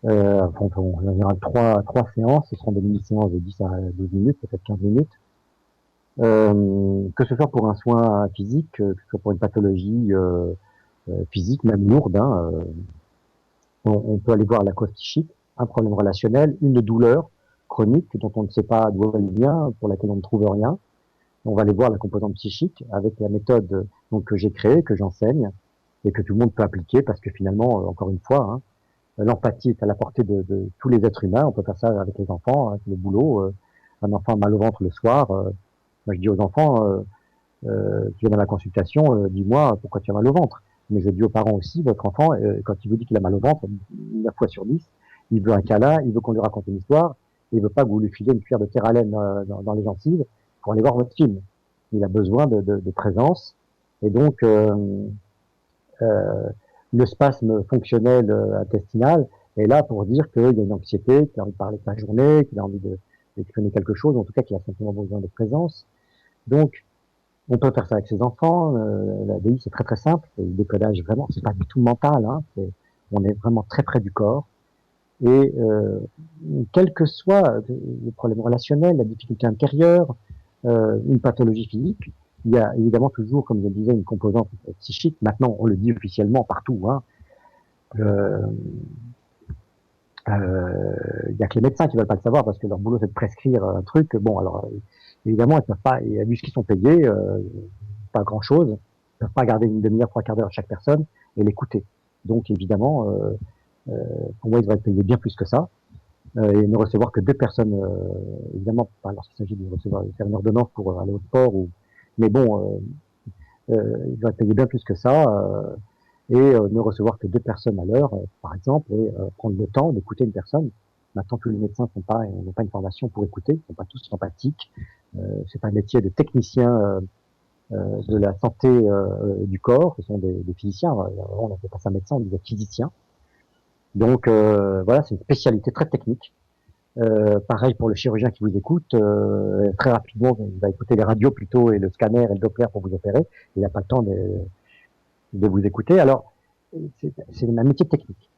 En général, trois séances. Ce seront des mini-séances de 10 à 12 minutes, peut-être 15 minutes. Que ce soit pour un soin physique, que ce soit pour une pathologie physique, même lourde, hein, on peut aller voir la cause psychique, un problème relationnel, une douleur chronique dont on ne sait pas d'où elle vient, pour laquelle on ne trouve rien. On va aller voir la composante psychique avec la méthode donc que j'ai créée, que j'enseigne et que tout le monde peut appliquer parce que finalement, encore une fois, hein, l'empathie est à la portée de tous les êtres humains. On peut faire ça avec les enfants, avec le boulot. Un enfant a mal au ventre le soir. Moi, je dis aux enfants, qui viennent à la consultation, dis-moi pourquoi tu as mal au ventre. Mais je dis aux parents aussi, votre enfant, quand il vous dit qu'il a mal au ventre, 9 fois sur 10, il veut un câlin, il veut qu'on lui raconte une histoire, et il veut pas que vous lui filez une cuillère de terre à laine dans les gencives pour aller voir votre film. Il a besoin de présence. Et donc, le spasme fonctionnel intestinal est là pour dire qu'il y a une anxiété, qu'il a envie de parler de sa journée, qu'il a envie d'exprimer quelque chose, en tout cas qu'il a simplement besoin de présence. Donc, on peut faire ça avec ses enfants. La DI, c'est très très simple. Le décodage, vraiment, c'est pas du tout mental. Hein. On est vraiment très près du corps. Et quel que soit le problème relationnel, la difficulté intérieure, une pathologie physique, il y a évidemment toujours, comme je le disais, une composante psychique. Maintenant, on le dit officiellement partout. Hein. Il y a que les médecins qui veulent pas le savoir parce que leur boulot c'est de prescrire un truc. Bon, alors évidemment, ils peuvent pas, et vu ce qu'ils sont payés, pas grand chose, ils peuvent pas garder une demi-heure, trois quarts d'heure à chaque personne et l'écouter. Donc évidemment, pour moi, ils devraient être payés bien plus que ça et ne recevoir que deux personnes. Évidemment, pas lorsqu'il s'agit de recevoir, de faire une ordonnance pour aller au sport ou, mais bon, ils devraient être payés bien plus que ça. Et ne recevoir que deux personnes à l'heure, par exemple, et prendre le temps d'écouter une personne. Maintenant, tous les médecins n'ont pas une formation pour écouter, ils sont pas tous empathiques. C'est un métier de technicien de la santé du corps, ce sont des physiciens. On n'appelait pas ça médecin, on disait physicien. Donc voilà, c'est une spécialité très technique. Pareil pour le chirurgien qui vous écoute, très rapidement, il va écouter les radios plutôt et le scanner et le Doppler pour vous opérer. Il n'a pas le temps de vous écouter. Alors, c'est un métier technique.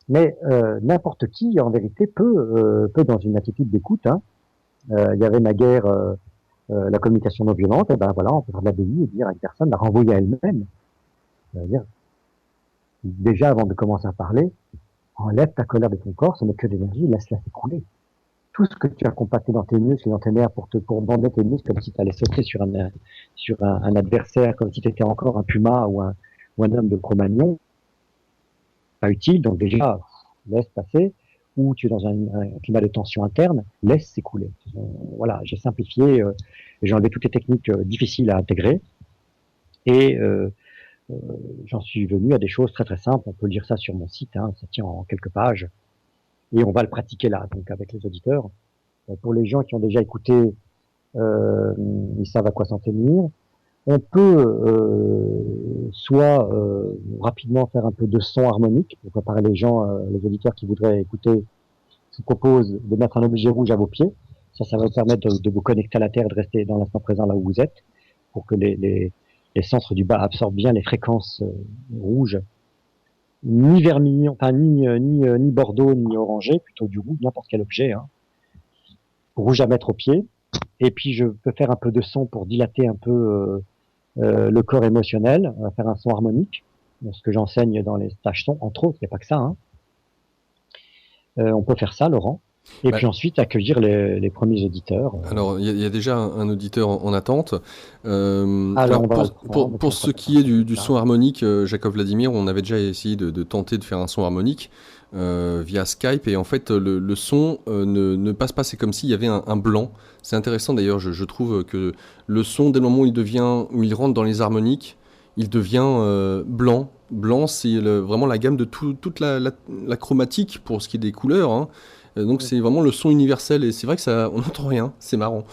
Mais n'importe qui, en vérité, peut dans une attitude d'écoute. Hein, il y avait naguère la communication non violente. Et ben voilà, on peut faire de la BI et dire à une personne, la renvoyer à elle-même. C'est-à-dire, déjà avant de commencer à parler, enlève ta colère de ton corps, ce n'est que de l'énergie, laisse-la s'écouler. Tout ce que tu as compacté dans tes muscles et dans tes nerfs pour bander tes muscles comme si tu allais sauter sur un adversaire, comme si tu étais encore un puma ou un homme de Cro-Magnon, pas utile, donc déjà, laisse passer, ou tu es dans un climat de tension interne, laisse s'écouler. Voilà, j'ai simplifié, j'ai enlevé toutes les techniques difficiles à intégrer, et j'en suis venu à des choses très très simples, on peut lire ça sur mon site, hein, ça tient en quelques pages, et on va le pratiquer là, donc avec les auditeurs. Pour les gens qui ont déjà écouté, ils savent à quoi s'en tenir. On peut soit rapidement faire un peu de son harmonique pour préparer les gens, les auditeurs qui voudraient écouter. Je vous propose de mettre un objet rouge à vos pieds. Ça va vous permettre de vous connecter à la terre et de rester dans l'instant présent là où vous êtes, pour que les centres du bas absorbent bien les fréquences rouges. Ni vermillon, enfin ni bordeaux, ni orangé, plutôt du rouge, n'importe quel objet. Hein. Rouge à mettre aux pieds. Et puis je peux faire un peu de son pour dilater un peu le corps émotionnel, on va faire un son harmonique, ce que j'enseigne dans les stages son, entre autres, il n'y a pas que ça. Hein. On peut faire ça, Laurent. Et puis ensuite, accueillir les premiers auditeurs. Alors, il y a déjà un auditeur en attente. Alors, pour ce qui est du son harmonique, Jacob Vladimir, on avait déjà essayé de tenter de faire un son harmonique via Skype, et en fait, le son ne passe pas. C'est comme s'il y avait un blanc. C'est intéressant d'ailleurs, je trouve que le son, dès le moment où il rentre dans les harmoniques, il devient blanc. Blanc, c'est vraiment la gamme de toute la chromatique pour ce qui est des couleurs. Hein. Donc c'est vraiment le son universel, et c'est vrai que on n'entend rien, c'est marrant.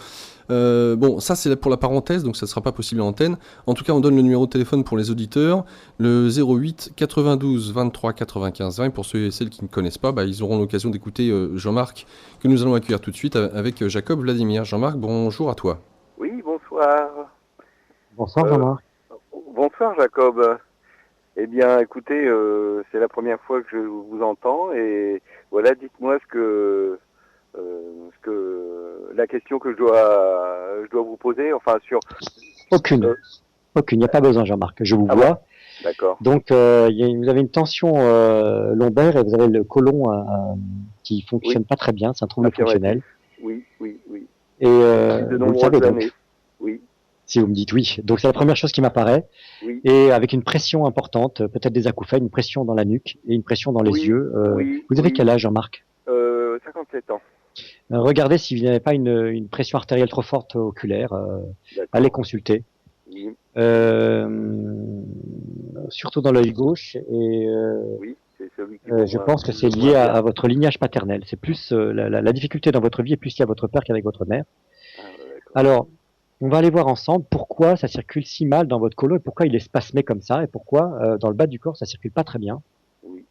Bon, ça c'est pour la parenthèse, donc ça ne sera pas possible en antenne. En tout cas, on donne le numéro de téléphone pour les auditeurs, le 08 92 23 95 20. Pour ceux et celles qui ne connaissent pas, ils auront l'occasion d'écouter Jean-Marc, que nous allons accueillir tout de suite avec Jacob Vladimir. Jean-Marc, bonjour à toi. Oui, bonsoir. Bonsoir Jean-Marc. Bonsoir Jacob. Eh bien, écoutez, c'est la première fois que je vous entends, et voilà, dites-moi la question que je dois vous poser, enfin sur. Aucune, il n'y a pas besoin, Jean-Marc. Je vous vois. Bon, d'accord. Donc, vous avez une tension lombaire et vous avez le côlon qui fonctionne pas très bien. C'est un trouble fonctionnel. Oui. Et de nombreuses années. Oui. Si vous me dites oui. Donc c'est la première chose qui m'apparaît. Oui. Et avec une pression importante, peut-être des acouphènes, une pression dans la nuque et une pression dans les yeux. Vous avez quel âge, Jean-Marc? 57 ans. Regardez si vous n'avez pas une pression artérielle trop forte oculaire. Allez consulter. Oui. Surtout dans l'œil gauche. Et oui, c'est celui qui je pense que c'est lié à votre lignage paternel. C'est plus la difficulté dans votre vie est plus liée à votre père qu'avec votre mère. Alors, on va aller voir ensemble pourquoi ça circule si mal dans votre côlon et pourquoi il est spasmé comme ça et pourquoi dans le bas du corps ça circule pas très bien. Oui.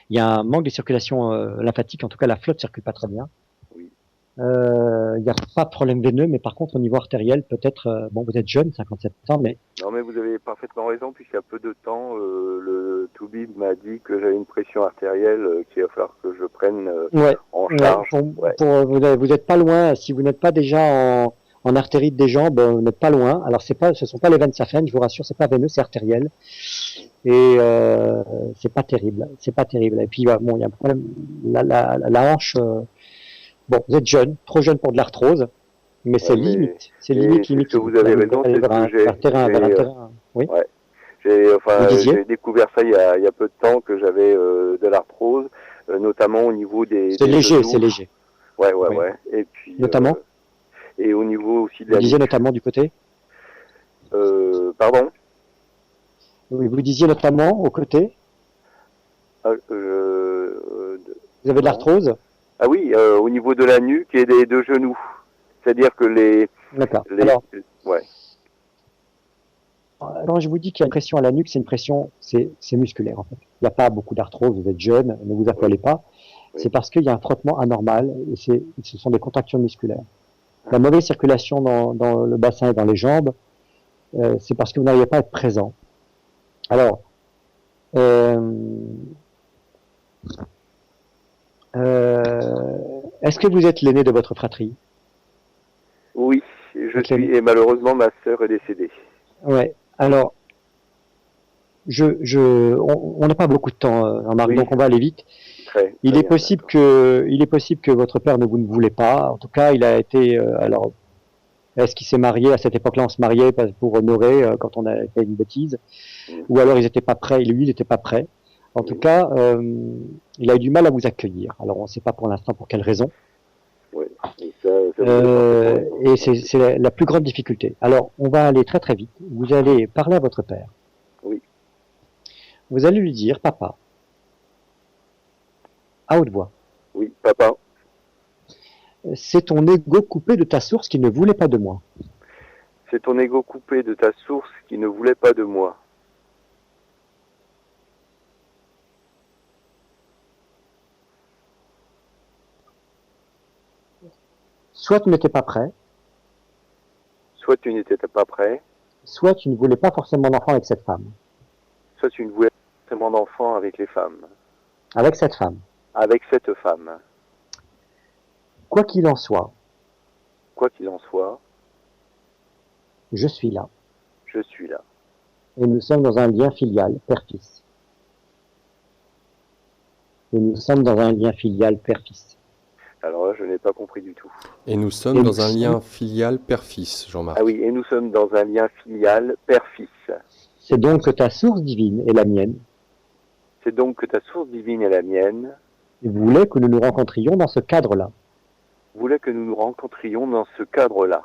Il y a un manque de circulation lymphatique, en tout cas la flotte circule pas très bien. Oui. Il n'y a pas de problème veineux, mais par contre, au niveau artériel, peut-être, bon, vous êtes jeune, 57 ans, mais Non, mais vous avez parfaitement raison, puisqu'il y a peu de temps, le Toubib m'a dit que j'avais une pression artérielle qu'il va falloir que je prenne ouais, en ouais, charge. Ouais. vous n'êtes pas loin. Si vous n'êtes pas déjà en artérite des jambes, vous n'êtes pas loin. Alors, ce sont pas les veines saphennes, je vous rassure, c'est pas veineux, c'est artériel. Et c'est pas terrible, c'est pas terrible. Et puis, bon, il y a un problème, la hanche. Bon, vous êtes jeune, trop jeune pour de l'arthrose, mais c'est Ouais, mais- limite. C'est mais limite, c'est limite. ce que vous avez raison, c'est ce que j'ai- vers un terrain, j'ai, vers un terrain. Oui. Ouais. Vous disiez J'ai découvert ça il y a peu de temps que j'avais de l'arthrose, notamment au niveau des léger, genoux. c'est léger. Ouais. Oui. Et puis Notamment et au niveau aussi de Vous la disiez nuque. notamment du côté Pardon. Oui, vous disiez notamment au côté. Vous avez de non. l'arthrose. Ah oui, au niveau de la nuque et des deux genoux. C'est-à-dire que D'accord. les Alors, ouais. quand je vous dis qu'il y a une pression à la nuque, c'est une pression, c'est musculaire en fait. Il n'y a pas beaucoup d'arthrose, vous êtes jeune, ne vous affolez pas. Oui. C'est parce qu'il y a un frottement anormal et ce sont des contractions musculaires. La mauvaise circulation dans le bassin et dans les jambes, c'est parce que vous n'arrivez pas à être présent. Alors, est-ce que vous êtes l'aîné de votre fratrie? Oui, je Ok. suis, et malheureusement ma sœur est décédée. Ouais. Alors, on n'a pas beaucoup de temps, Jean-Marc, Oui. donc on va aller vite. Il Très est bien, possible d'accord. que votre père ne vous ne voulait pas. En tout cas, il a été, alors, est-ce qu'il s'est marié à cette époque-là? On se mariait pour honorer quand on a fait une bêtise, ou alors ils n'étaient pas prêts. Lui, il n'était pas prêt. En tout cas, il a eu du mal à vous accueillir. Alors, on ne sait pas pour l'instant pour quelle raison. Oui. Et ça vous a Et c'est la plus grande difficulté. Alors, on va aller très très vite. Vous allez parler à votre père. Oui. Vous allez lui dire, papa, à haute voix, Oui, papa. c'est ton ego coupé de ta source qui ne voulait pas de moi. C'est ton ego coupé de ta source qui ne voulait pas de moi. Soit tu n'étais pas prêt, Soit tu n'étais pas prêt, soit tu ne voulais pas forcément d'enfant avec cette femme. soit tu ne voulais pas forcément d'enfant avec les femmes. Avec cette femme. Avec cette femme. Quoi qu'il en soit, Quoi qu'il en soit, je suis là. je suis là. Et nous sommes dans un lien filial, père-fils. Et nous sommes dans un lien filial, père-fils. Alors là, je n'ai pas compris du tout. Et nous sommes Et dans nous un sommes- lien filial père-fils, Jean-Marc. Ah oui, et nous sommes dans un lien filial père-fils. C'est donc que ta source divine est la mienne. C'est donc que ta source divine est la mienne. Et voulait que nous nous rencontrions dans ce cadre-là. Voulait que nous nous rencontrions dans ce cadre-là.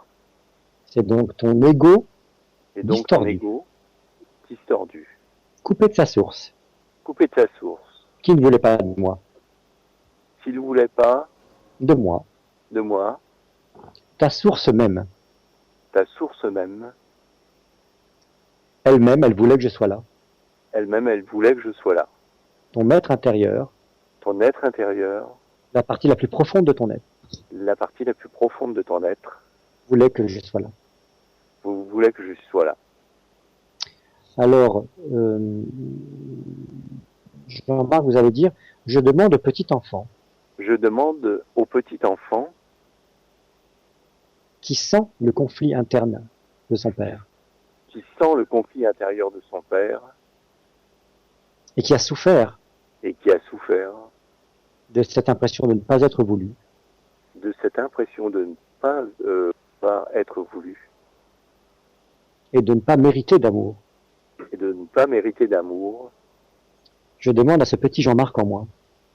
C'est donc ton ego Et donc ton distordu, ego distordu, coupé de sa source, coupé de sa source. qui ne voulait pas de moi. S'il ne voulait pas De moi. de moi, Ta source même. ta source même, Elle-même, elle voulait que je sois là. elle-même, elle voulait que je sois là. Ton maître intérieur, Ton être intérieur, la partie la plus profonde de ton être, la partie la plus profonde de ton être, voulait que je sois là. vous voulez que je sois là. Alors, Jean-Marc, vous allez dire, je demande au petit enfant Je demande au petit enfant qui sent le conflit interne de son père qui sent le conflit intérieur de son père et qui a souffert et qui a souffert de cette impression de ne pas être voulu, de cette impression de ne pas être voulu et de ne pas mériter d'amour. et de ne pas mériter d'amour. Je demande à ce petit Jean-Marc en moi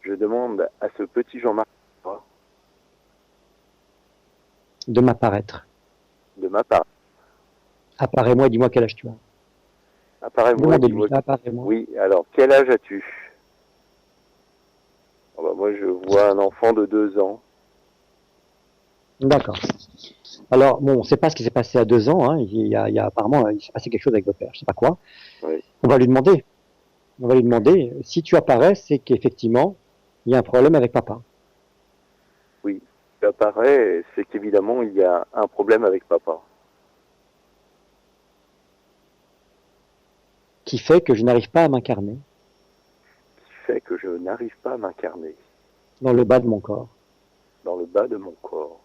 Je demande à ce petit Jean-Marc de m'apparaître. de ma part. Apparais-moi, dis-moi quel âge tu as. Apparais-moi, Demandez-lui, dis-moi. apparais-moi. Oui, alors, quel âge as-tu? Oh bah, moi, je vois un enfant de 2 ans. D'accord. Alors, bon, on ne sait pas ce qui s'est passé à 2 ans. Hein. Il y a apparemment, il s'est passé quelque chose avec votre père. Je ne sais pas quoi. Oui. On va lui demander. On va lui demander. Si tu apparais, c'est qu'effectivement, il y a un problème avec papa. apparaît, c'est qu'évidemment, il y a un problème avec papa. Qui fait que je n'arrive pas à m'incarner Qui fait que je n'arrive pas à m'incarner dans le bas de mon corps. dans le bas de mon corps.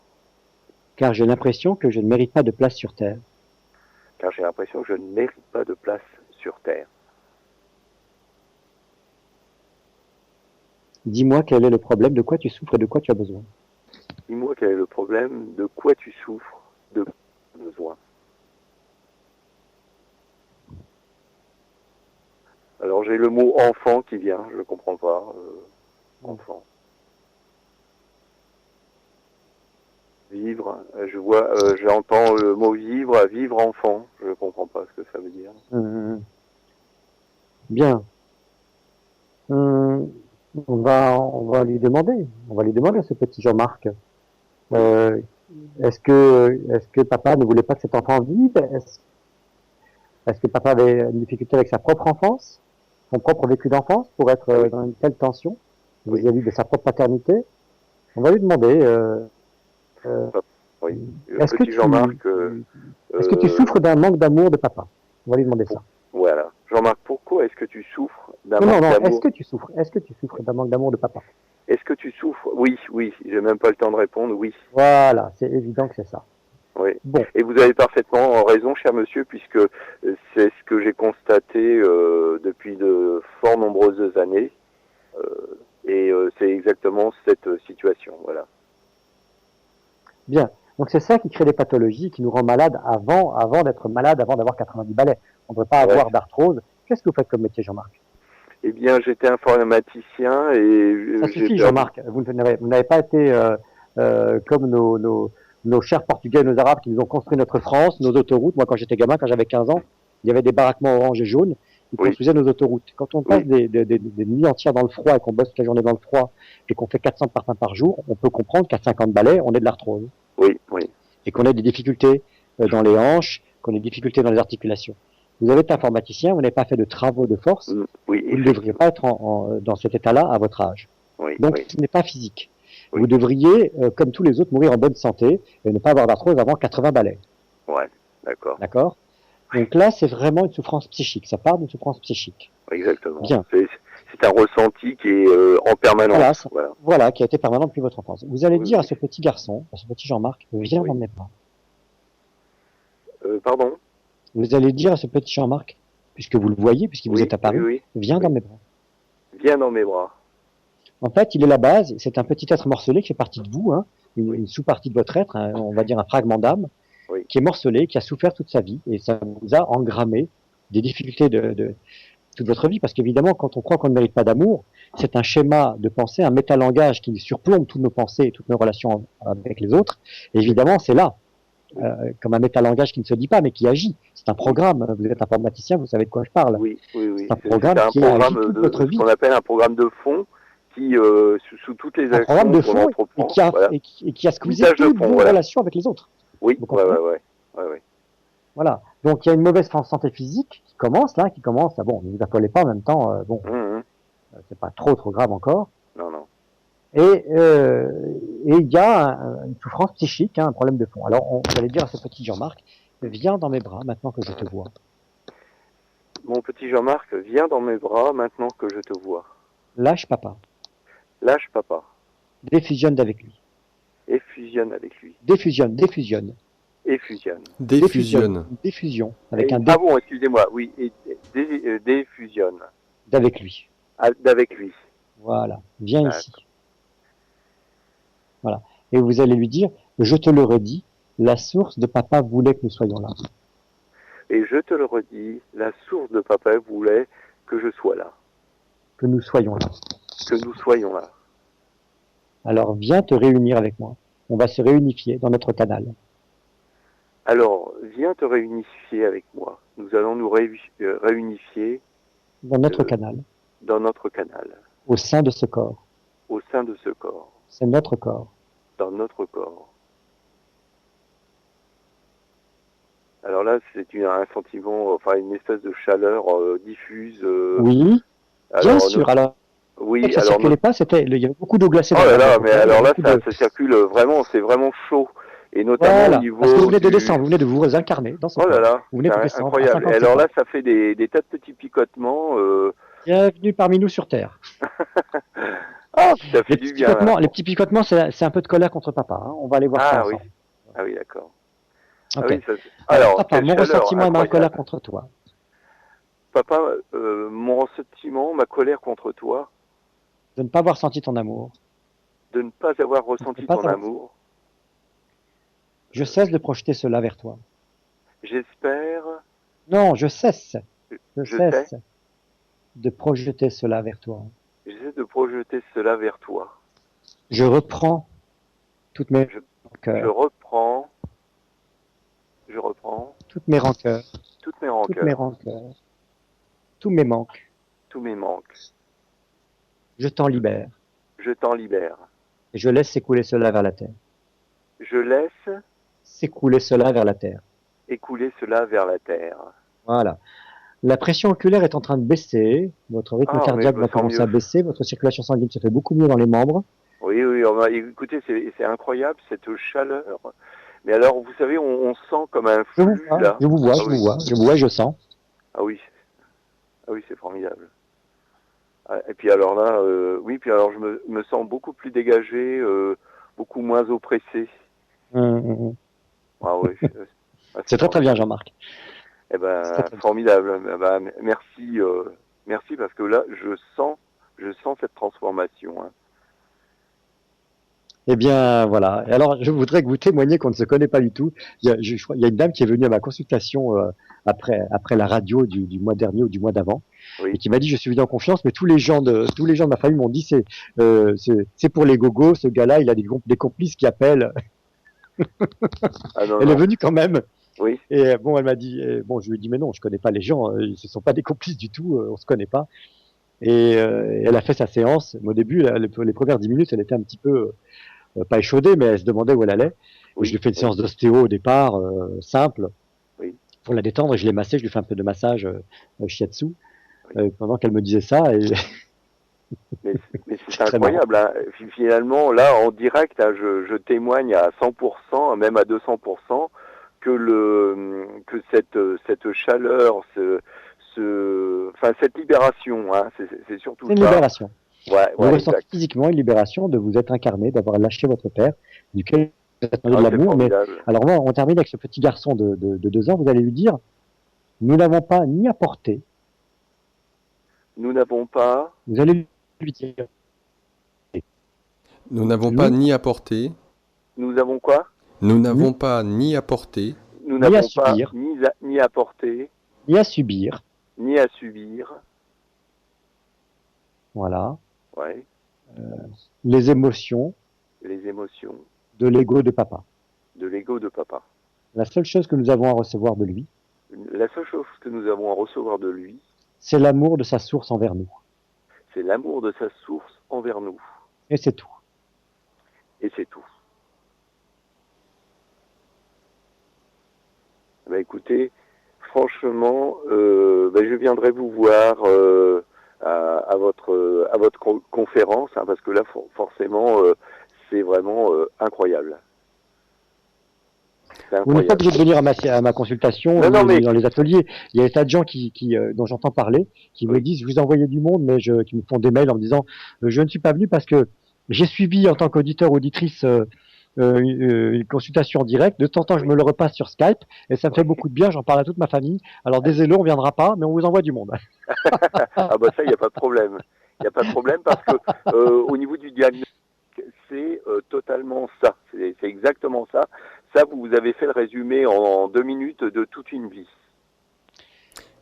Car j'ai l'impression que je ne mérite pas de place sur Terre. Car j'ai l'impression que je ne mérite pas de place sur Terre. Dis-moi quel est le problème, de quoi tu souffres et de quoi tu as besoin. Dis-moi quel est le problème, de quoi tu souffres, de quoi tu as besoin. Alors j'ai le mot enfant qui vient, je ne comprends pas. Enfant. Vivre, j'entends le mot vivre, vivre enfant. Je ne comprends pas ce que ça veut dire. Bien. On va lui demander à ce petit Jean-Marc. Est-ce que papa ne voulait pas que cet enfant vive? Est-ce que papa avait une difficulté avec sa propre enfance, son propre vécu d'enfance, pour être dans une telle tension vis-à-vis de sa propre paternité? On va lui demander. Oui. Est-ce que est-ce que tu souffres d'un manque d'amour de papa? On va lui demander ça. Voilà. Jean-Marc, pourquoi est-ce que tu souffres d'un manque d'amour? Est-ce que tu souffres d'un manque d'amour de papa? Est-ce que tu souffres? Oui, j'ai même pas le temps de répondre, oui. Voilà, c'est évident que c'est ça. Oui. Bon. Et vous avez parfaitement raison, cher monsieur, puisque c'est ce que j'ai constaté depuis de fort nombreuses années. Et c'est exactement cette situation, voilà. Bien. Donc c'est ça qui crée des pathologies, qui nous rend malades avant d'être malade, avant d'avoir 90 balais. On ne devrait pas avoir d'arthrose. Qu'est-ce que vous faites comme métier, Jean-Marc? Eh bien, j'étais informaticien et... Ça suffit, Jean-Marc. Vous n'avez pas été comme nos chers Portugais, nos Arabes qui nous ont construit notre France, nos autoroutes. Moi, quand j'étais gamin, quand j'avais 15 ans, il y avait des baraquements orange et jaune qui construisaient nos autoroutes. Quand on passe des nuits entières dans le froid et qu'on bosse toute la journée dans le froid et qu'on fait 400 parfums par jour, on peut comprendre qu'à 50 balais, on est de l'arthrose. Oui. Et qu'on a des difficultés dans les hanches, qu'on a des difficultés dans les articulations. Vous avez été informaticien, vous n'avez pas fait de travaux de force, vous ne devriez pas être dans cet état-là à votre âge. Donc, ce n'est pas physique. Vous devriez, comme tous les autres, mourir en bonne santé et ne pas avoir d'arthrose avant 80 balais. Ouais, d'accord. D'accord. Donc là, c'est vraiment une souffrance psychique. Ça part d'une souffrance psychique. Exactement. Bien. C'est un ressenti qui est en permanence. Voilà, qui a été permanent depuis votre enfance. Vous allez dire à ce petit garçon, à ce petit Jean-Marc, viens dans mes bras. Pardon? Vous allez dire à ce petit Jean-Marc, puisque vous le voyez, puisqu'il vous est apparu, viens dans mes bras. Viens dans mes bras. En fait, il est la base, c'est un petit être morcelé qui fait partie de vous, une sous-partie de votre être, on va dire un fragment d'âme, qui est morcelé, qui a souffert toute sa vie, et ça vous a engrammé des difficultés de toute votre vie, parce qu'évidemment, quand on croit qu'on ne mérite pas d'amour, c'est un schéma de pensée, un métalangage qui surplombe toutes nos pensées et toutes nos relations avec les autres, et évidemment, c'est là, comme un métalangage qui ne se dit pas, mais qui agit. C'est un programme, vous êtes informaticien, vous savez de quoi je parle. Oui. C'est un programme qui agit toute votre vie. Ce qu'on appelle un programme de fond, qui, sous toutes les actions qu'on entreprend, et qui a squeezé toutes vos relations avec les autres. Oui, ouais. Voilà. Donc, il y a une mauvaise santé physique qui commence, bon, ne vous affolez pas en même temps, c'est pas trop grave encore. Non. Et il y a une souffrance psychique, un problème de fond. Alors, vous allez dire à ce petit Jean-Marc, viens dans mes bras maintenant que je te vois. Mon petit Jean-Marc, viens dans mes bras maintenant que je te vois. Lâche papa. Lâche papa. Défusionne avec lui. Et fusionne avec lui. Défusionne. Et fusionne. Défusion. Avec un D. Ah bon, excusez-moi, oui. Et défusionne. D'avec lui. D'avec lui. Voilà. Viens ici. Voilà. Et vous allez lui dire, je te le redis, la source de papa voulait que nous soyons là. Et je te le redis, la source de papa voulait que je sois là. Que nous soyons là. Que nous soyons là. Alors viens te réunir avec moi. On va se réunifier dans notre canal. Alors, viens te réunifier avec moi. Nous allons nous réunifier dans notre canal. Dans notre canal. Au sein de ce corps. Au sein de ce corps. C'est notre corps. Dans notre corps. Alors là, c'est un sentiment, enfin une espèce de chaleur diffuse. Oui, bien sûr. Alors, Oui, Et que ça alors circulait pas, il y avait beaucoup d'eau glacée oh dans là la là, boîte. mais Il y alors avait là, beaucoup ça, de... ça circule vraiment, c'est vraiment chaud. Et notamment au Voilà, parce que vous niveau venez de du... descendre, vous venez de vous incarner dans ce Oh là corps. là, Vous venez c'est de descendre à incroyable. Et 57 alors ans. là, ça fait des tas de petits picotements. Bienvenue parmi nous sur Terre. Ah, ça fait du bien là. Les petits picotements, c'est un peu de colère contre papa, hein. On va aller voir ça Ah oui, ensemble. ah oui, d'accord. Ah Ok. oui, ça... Alors, Alors, papa, quelle mon chaleur ressentiment et ma colère incroyable. contre toi. Papa, mon ressentiment, ma colère contre toi, De ne pas avoir senti ton amour. de ne pas avoir De ne ressenti pas ton avoir... amour. Je cesse de projeter cela vers toi. J'espère, Non, je cesse. Je je sais, cesse de projeter cela vers toi. j'essaie de projeter cela vers toi. Je reprends toutes mes Je, je rancœurs, reprends, je reprends toutes mes rancœurs, toutes mes toutes mes rancœurs, rancœurs, tous mes manques. tous mes manques. Je t'en libère Je t'en libère. et je laisse s'écouler cela vers la terre. Je laisse S'écouler cela vers la terre. écouler cela vers la terre. Voilà. La pression oculaire est en train de baisser, votre rythme Ah, mais cardiaque je me va sens commencer à mieux. baisser, votre circulation sanguine se fait beaucoup mieux dans les membres. Oui, oui, écoutez, c'est incroyable cette chaleur. Mais alors, vous savez, on sent comme un Je vous flux vois, là. je vous vois, Ah je vous oui, vois, je vous vois, je sens. ah oui, ah oui, c'est formidable. Ah, et puis alors là, oui, puis alors je me sens beaucoup plus dégagé, beaucoup moins oppressé. Ah oui, ah, C'est c'est très très bien, formidable. Jean-Marc. Eh C'est très ben, très bien. formidable. Eh ben, merci, merci parce que là, je sens cette transformation. Hein. Eh bien, voilà. Et alors, je voudrais que vous témoigniez qu'on ne se connaît pas du tout. Je crois, il y a une dame qui est venue à ma consultation après la radio du mois dernier ou du mois d'avant, et Oui. qui m'a dit je suis venu en confiance, mais tous les gens de ma famille m'ont dit c'est pour les gogos, ce gars-là, il a des complices qui appellent. Ah non, Elle est non. venue quand même. Oui. Et bon, elle m'a dit, bon, je lui ai dit mais non, je connais pas les gens, ce sont pas des complices du tout, on se connaît pas. Et elle a fait sa séance. Mais au début, les premières 10 minutes, elle était un petit peu pas échaudée, mais elle se demandait où elle allait. Et je lui Oui. ai fait une Oui. séance d'ostéo au départ, simple, Oui. pour la détendre, et je l'ai massée, je lui ai fait un peu de massage shiatsu, Oui. pendant qu'elle me disait ça, et Mais c'est c'est très marrant. incroyable. Hein. Finalement, là, en direct, hein, je témoigne à 100%, même à 200%, que cette chaleur, enfin, cette libération, hein, c'est surtout C'est une ça. libération. Ouais, Vous ouais, ressentez exact. physiquement une libération de vous être incarné, d'avoir lâché votre père, duquel vous attendez de Ah, c'est l'amour, mais formidable. alors moi, on termine avec ce petit garçon de 2 ans, vous allez lui dire, nous n'avons pas ni apporté, Nous n'avons pas, vous allez lui dire, Nous n'avons pas Louis, ni apporté, nous avons quoi? nous ni, n'avons pas ni apporté, Nous ni à n'avons pas subir, ni apporté, ni à subir, ni à subir. voilà, Ouais, les émotions les émotions de l'ego de papa. de l'ego de papa. La seule chose que nous avons à recevoir de lui, La seule chose que nous avons à recevoir de lui, c'est l'amour de sa source envers nous. c'est l'amour de sa source envers nous. Et c'est tout. Et c'est tout. Bah écoutez, franchement, je viendrai vous voir à votre conférence, hein, parce que là, forcément, c'est vraiment incroyable. C'est Vous n'êtes pas incroyable. obligé de venir à ma consultation Non, non, ni mais dans les ateliers. Il y a des tas de gens dont j'entends parler, qui me oui, disent, je vous envoyais du monde, mais qui me font des mails en me disant, je ne suis pas venu parce que j'ai suivi en tant qu'auditeur, auditrice, une consultation en direct. De temps en temps, je oui, me le repasse sur Skype et ça me fait oui. beaucoup de bien. J'en parle à toute ma famille. Alors Ah oui. désolé, on viendra pas, mais on vous envoie du monde. Ah bah ça, il n'y a pas de problème. Il n'y a pas de problème parce que au niveau du diagnostic, c'est totalement ça. C'est exactement ça. Ça, vous avez fait le résumé en 2 minutes de toute une vie.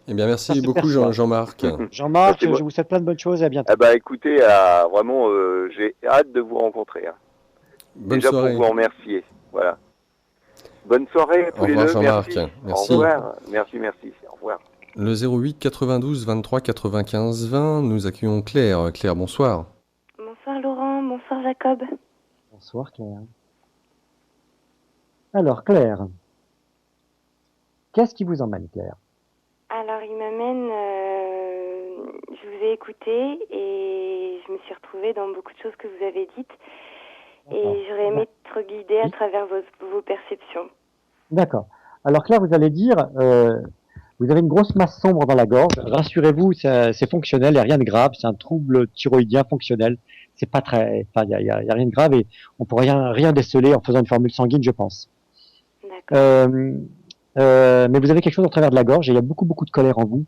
eh bien, Ça merci se beaucoup perçoit. Jean-Marc. Bah, Jean-Marc, c'est moi. je vous souhaite plein de bonnes choses et à bientôt. Eh ben, écoutez, vraiment, j'ai hâte de vous rencontrer. Hein. Bonne Déjà pour soirée. vous remercier. Voilà. Bonne soirée à tous Au les revoir deux. Jean-Marc. Merci. Au Merci. revoir. Merci, merci. Au revoir. Le 08 92 23 95 20, nous accueillons Claire. Claire, bonsoir. Bonsoir Laurent, bonsoir Jacob. Bonsoir Claire. Alors Claire, qu'est-ce qui vous emmène Claire? Alors il m'amène, je vous ai écouté et je me suis retrouvée dans beaucoup de choses que vous avez dites. D'accord. Et j'aurais aimé être guidée à travers vos perceptions. D'accord. Alors Claire, vous allez dire, vous avez une grosse masse sombre dans la gorge. Rassurez-vous, c'est fonctionnel, il n'y a rien de grave. C'est un trouble thyroïdien fonctionnel. C'est pas très, enfin, il y a rien de grave et on pourrait rien déceler en faisant une formule sanguine, je pense. D'accord. Mais vous avez quelque chose au travers de la gorge et il y a beaucoup de colère en vous.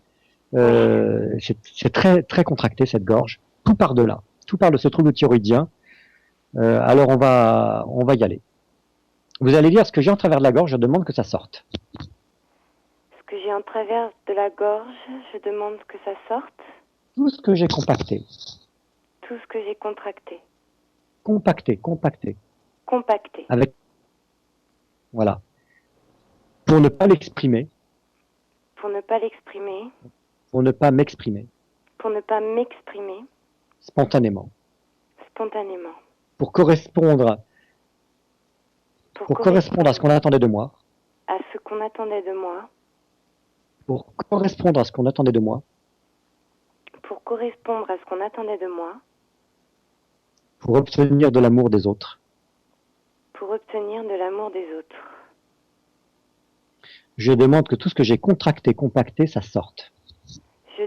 C'est très très contracté cette gorge. Tout part de là. Tout part de ce trouble thyroïdien. Alors on va y aller. Vous allez lire ce que j'ai en travers de la gorge. Je demande que ça sorte. Ce que j'ai en travers de la gorge, je demande que ça sorte. Tout ce que j'ai compacté. Tout ce que j'ai contracté. Compacté. Compacté. Avec, voilà. Pour ne pas l'exprimer. Pour ne pas l'exprimer. Pour ne pas m'exprimer. Pour ne pas m'exprimer. Spontanément. Spontanément. Pour correspondre à ce qu'on attendait de moi. À ce qu'on attendait de moi. Pour correspondre à ce qu'on attendait de moi. Pour correspondre à ce qu'on attendait de moi. Pour obtenir de l'amour des autres. Pour obtenir de l'amour des autres. Je demande que tout ce que j'ai contracté, compacté, ça sorte. Je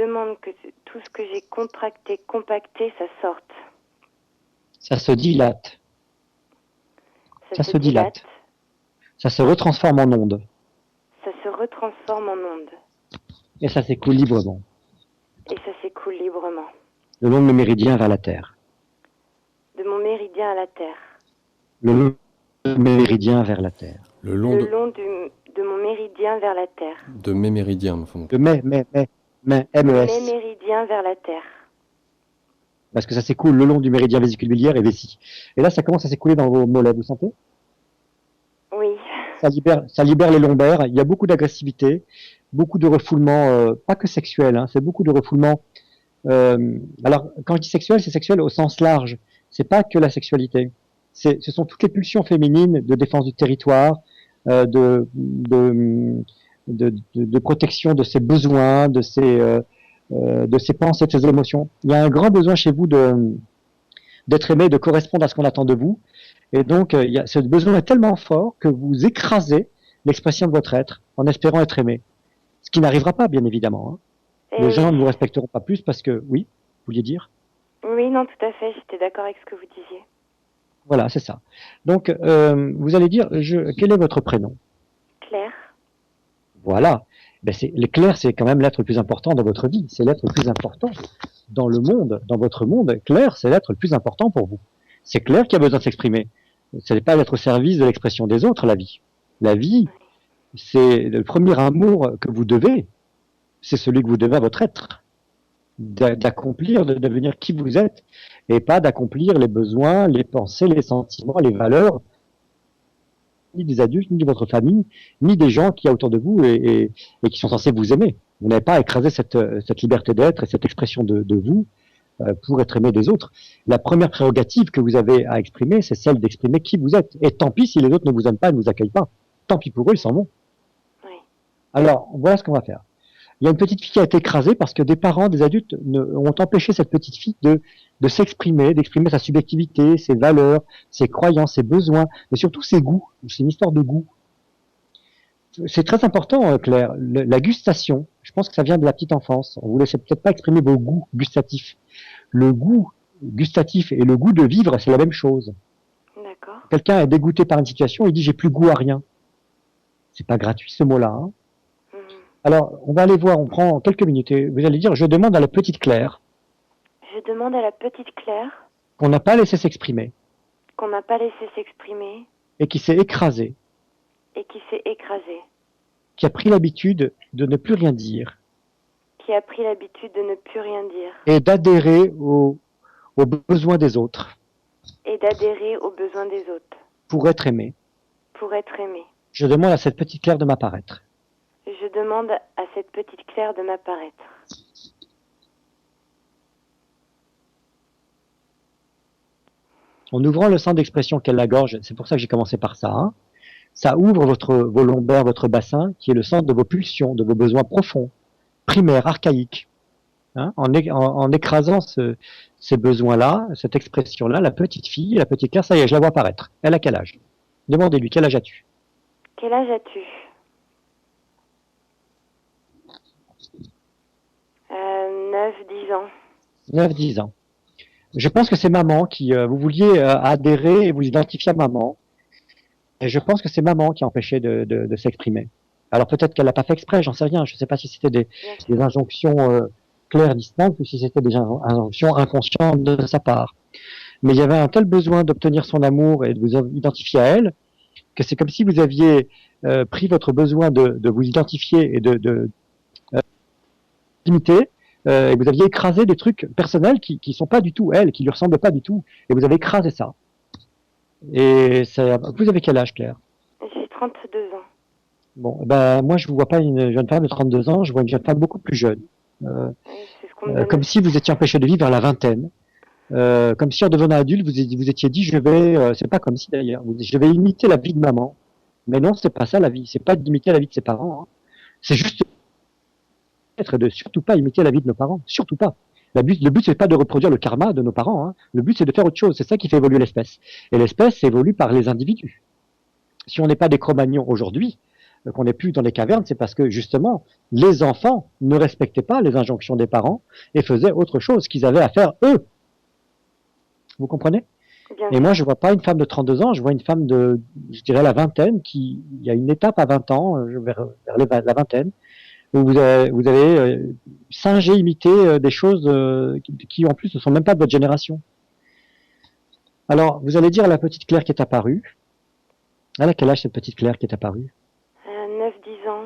demande que tout ce que j'ai contracté, compacté, ça sorte. Ça se dilate. Ça se dilate. Ça se retransforme en onde. Ça se retransforme en onde. Et ça s'écoule librement. Et ça s'écoule librement. Le long de mes méridiens vers la terre. De mon méridien à la terre. Le long de mes méridiens vers la terre. Le long de mon méridien vers la terre. de mes méridiens, enfin. De mes Mes MES. méridiens vers la terre. Parce que ça s'écoule le long du méridien vésicule-biliaire et vessie. Et là, ça commence à s'écouler dans vos mollets, vous sentez? Oui. Ça libère les lombaires. Il y a beaucoup d'agressivité, beaucoup de refoulement, pas que sexuel, hein, c'est beaucoup de refoulement. Alors, quand je dis sexuel, c'est sexuel au sens large. C'est pas que la sexualité. Ce sont toutes les pulsions féminines de défense du territoire, de protection de ses besoins, de ses pensées, de ses émotions. Il y a un grand besoin chez vous d'être aimé, de correspondre à ce qu'on attend de vous. Et donc, ce besoin est tellement fort que vous écrasez l'expression de votre être en espérant être aimé. Ce qui n'arrivera pas, bien évidemment. Hein. Les gens ne vous respecteront pas plus parce que, oui, vous vouliez dire? Oui, non, tout à fait, j'étais d'accord avec ce que vous disiez. Voilà, c'est ça. Donc, vous allez dire, quel est votre prénom? Claire. Voilà. Ben Claire, c'est quand même l'être le plus important dans votre vie. C'est l'être le plus important dans le monde, dans votre monde. Claire, c'est l'être le plus important pour vous. C'est Claire qui a besoin de s'exprimer. Ce n'est pas d'être au service de l'expression des autres, la vie. La vie, c'est le premier amour que vous devez. C'est celui que vous devez à votre être. D'accomplir, de devenir qui vous êtes. Et pas d'accomplir les besoins, les pensées, les sentiments, les valeurs, ni des adultes, ni de votre famille, ni des gens qui y a autour de vous et qui sont censés vous aimer. Vous n'avez pas à écraser cette liberté d'être et cette expression de vous pour être aimé des autres. La première prérogative que vous avez à exprimer, c'est celle d'exprimer qui vous êtes. Et tant pis si les autres ne vous aiment pas, ne vous accueillent pas. Tant pis pour eux, ils s'en vont. Oui. Alors, voilà ce qu'on va faire. Il y a une petite fille qui a été écrasée parce que des parents, des adultes ont empêché cette petite fille de s'exprimer, d'exprimer sa subjectivité, ses valeurs, ses croyances, ses besoins, mais surtout ses goûts. C'est une histoire de goût. C'est très important, Claire. La gustation, je pense que ça vient de la petite enfance. On vous laissait peut-être pas exprimer vos goûts gustatifs. Le goût gustatif et le goût de vivre, c'est la même chose. D'accord. Quelqu'un est dégoûté par une situation, il dit j'ai plus goût à rien. C'est pas gratuit ce mot-là. Hein. Alors, on va aller voir, on prend quelques minutes et vous allez dire je demande à la petite Claire. Je demande à la petite Claire. Qu'on n'a pas laissé s'exprimer. Qu'on n'a pas laissé s'exprimer. Et qui s'est écrasée. Et qui s'est écrasée. Qui a pris l'habitude de ne plus rien dire. Qui a pris l'habitude de ne plus rien dire. Et d'adhérer aux besoins des autres. Et d'adhérer aux besoins des autres. Pour être aimé. Pour être aimé. Je demande à cette petite Claire de m'apparaître. Je demande à cette petite Claire de m'apparaître. En ouvrant le centre d'expression qu'est la gorge, c'est pour ça que j'ai commencé par ça, hein, ça ouvre vos lombaires, votre bassin, qui est le centre de vos pulsions, de vos besoins profonds, primaires, archaïques. hein, en écrasant ces besoins-là, cette expression-là, la petite fille, la petite Claire, ça y est, je la vois apparaître. Elle a quel âge? Demandez-lui, quel âge as-tu? Quel âge as-tu? 9, 10 ans. 9, 10 ans. Je pense que c'est maman qui, vous vouliez adhérer et vous identifier à maman. Et je pense que c'est maman qui a empêché de s'exprimer. Alors peut-être qu'elle n'a pas fait exprès, j'en sais rien. Je ne sais pas si c'était des injonctions claires, distinctes, ou si c'était des injonctions inconscientes de sa part. Mais il y avait un tel besoin d'obtenir son amour et de vous identifier à elle, que c'est comme si vous aviez pris votre besoin de vous identifier et de limiter, et vous aviez écrasé des trucs personnels qui sont pas du tout elle, qui lui ressemblent pas du tout, et vous avez écrasé ça. Et ça, vous avez quel âge, Claire? J'ai 32 ans. Bon, ben moi je ne vois pas une jeune femme de 32 ans, je vois une jeune femme beaucoup plus jeune. Oui, c'est ce qu'on me donne Comme aussi. si vous étiez empêché de vivre vers la vingtaine. Comme si en devenant adulte, vous étiez dit, je vais, c'est pas comme si d'ailleurs, je vais imiter la vie de maman. Mais non, c'est pas ça la vie. C'est pas d'imiter la vie de ses parents. Hein. C'est juste de surtout pas imiter la vie de nos parents. Surtout pas. Le but, c'est pas de reproduire le karma de nos parents. Hein. Le but, c'est de faire autre chose. C'est ça qui fait évoluer l'espèce. Et l'espèce évolue par les individus. Si on n'est pas des Cro-Magnons aujourd'hui, qu'on n'est plus dans les cavernes, c'est parce que justement, les enfants ne respectaient pas les injonctions des parents et faisaient autre chose qu'ils avaient à faire eux. Vous comprenez? Bien Et sûr. moi, je vois pas une femme de 32 ans, je vois une femme de, je dirais, la vingtaine, il y a une étape à 20 ans, vers la vingtaine, où vous avez singé, imité des choses qui, en plus, ne sont même pas de votre génération. Alors, vous allez dire à la petite Claire qui est apparue, elle a quel âge cette petite Claire qui est apparue? 9, 10 ans.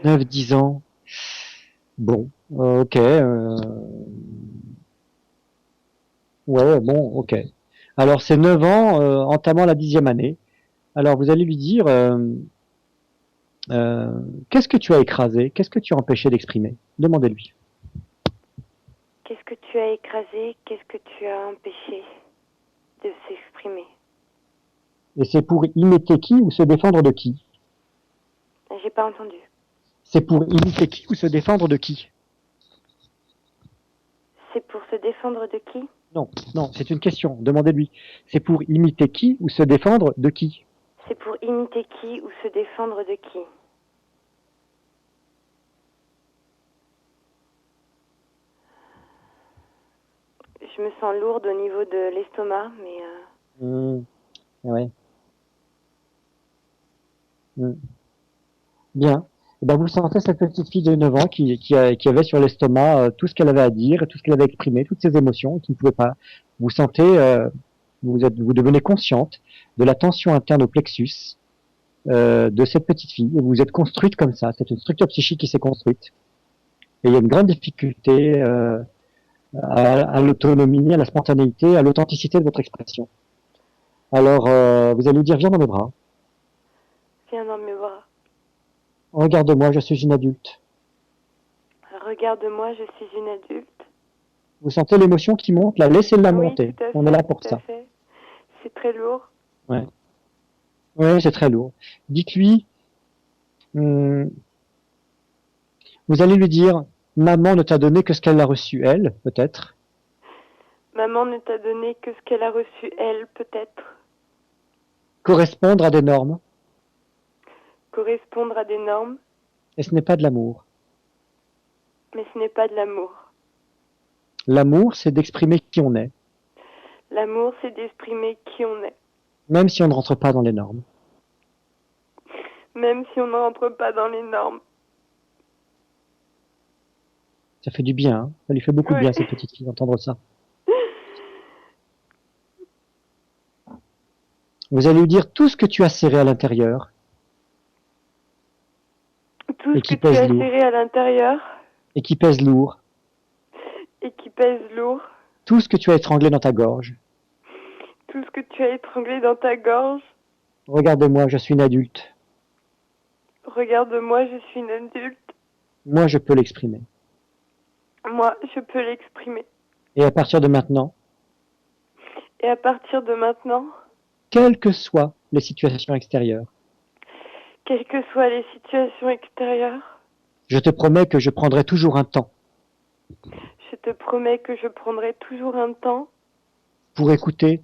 9, 10 ans. Bon, ok. Ouais, bon, ok. Alors, c'est 9 ans, entamant la 10e année. Alors, vous allez lui dire, qu'est-ce que tu as écrasé? Qu'est-ce que tu as empêché d'exprimer? Demandez-lui. Qu'est-ce que tu as écrasé? Qu'est-ce que tu as empêché de s'exprimer? Et c'est pour imiter qui ou se défendre de qui? J'ai pas entendu. C'est pour imiter qui ou se défendre de qui? C'est pour se défendre de qui? Non, non, c'est une question. Demandez-lui. C'est pour imiter qui ou se défendre de qui? C'est pour imiter qui ou se défendre de qui? Je me sens lourde au niveau de l'estomac, mais... Ouais. Bien. Eh ben, vous sentez cette petite fille de 9 ans qui avait sur l'estomac tout ce qu'elle avait à dire, tout ce qu'elle avait exprimé, toutes ses émotions, qui ne pouvait pas. Vous sentez, vous devenez consciente de la tension interne au plexus de cette petite fille. Et vous vous êtes construite comme ça. C'est une structure psychique qui s'est construite. Et il y a une grande difficulté à l'autonomie, à la spontanéité, à l'authenticité de votre expression. Alors, vous allez lui dire, viens dans mes bras. Viens dans mes bras. Regarde-moi, je suis une adulte. Regarde-moi, je suis une adulte. Vous sentez l'émotion qui monte, là, laissez-la Oui, monter. tout à fait, On est là pour tout à ça. fait. C'est très lourd. Ouais. Ouais, c'est très lourd. Dites-lui, vous allez lui dire, maman ne t'a donné que ce qu'elle a reçu, elle, peut-être. Maman ne t'a donné que ce qu'elle a reçu, elle, peut-être. Correspondre à des normes. Correspondre à des normes. Et ce n'est pas de l'amour. Mais ce n'est pas de l'amour. L'amour, c'est d'exprimer qui on est. L'amour, c'est d'exprimer qui on est. Même si on ne rentre pas dans les normes. Même si on ne rentre pas dans les normes. Ça fait du bien, hein. Ça lui fait beaucoup de bien, Oui. cette petite fille, d'entendre ça. Vous allez lui dire tout ce que tu as serré à l'intérieur. Tout Et ce qui que tu pèse as lourd. serré à l'intérieur Et qui pèse lourd. et qui pèse lourd. Tout ce que tu as étranglé dans ta gorge. Tout ce que tu as étranglé dans ta gorge. Regarde-moi, je suis une adulte. Regarde-moi, je suis une adulte. Moi, je peux l'exprimer. Moi, je peux l'exprimer. Et à partir de maintenant, Et à partir de maintenant, quelles que soient les situations extérieures, quelles que soient les situations extérieures, je te promets que je prendrai toujours un temps Je te promets que je prendrai toujours un temps pour écouter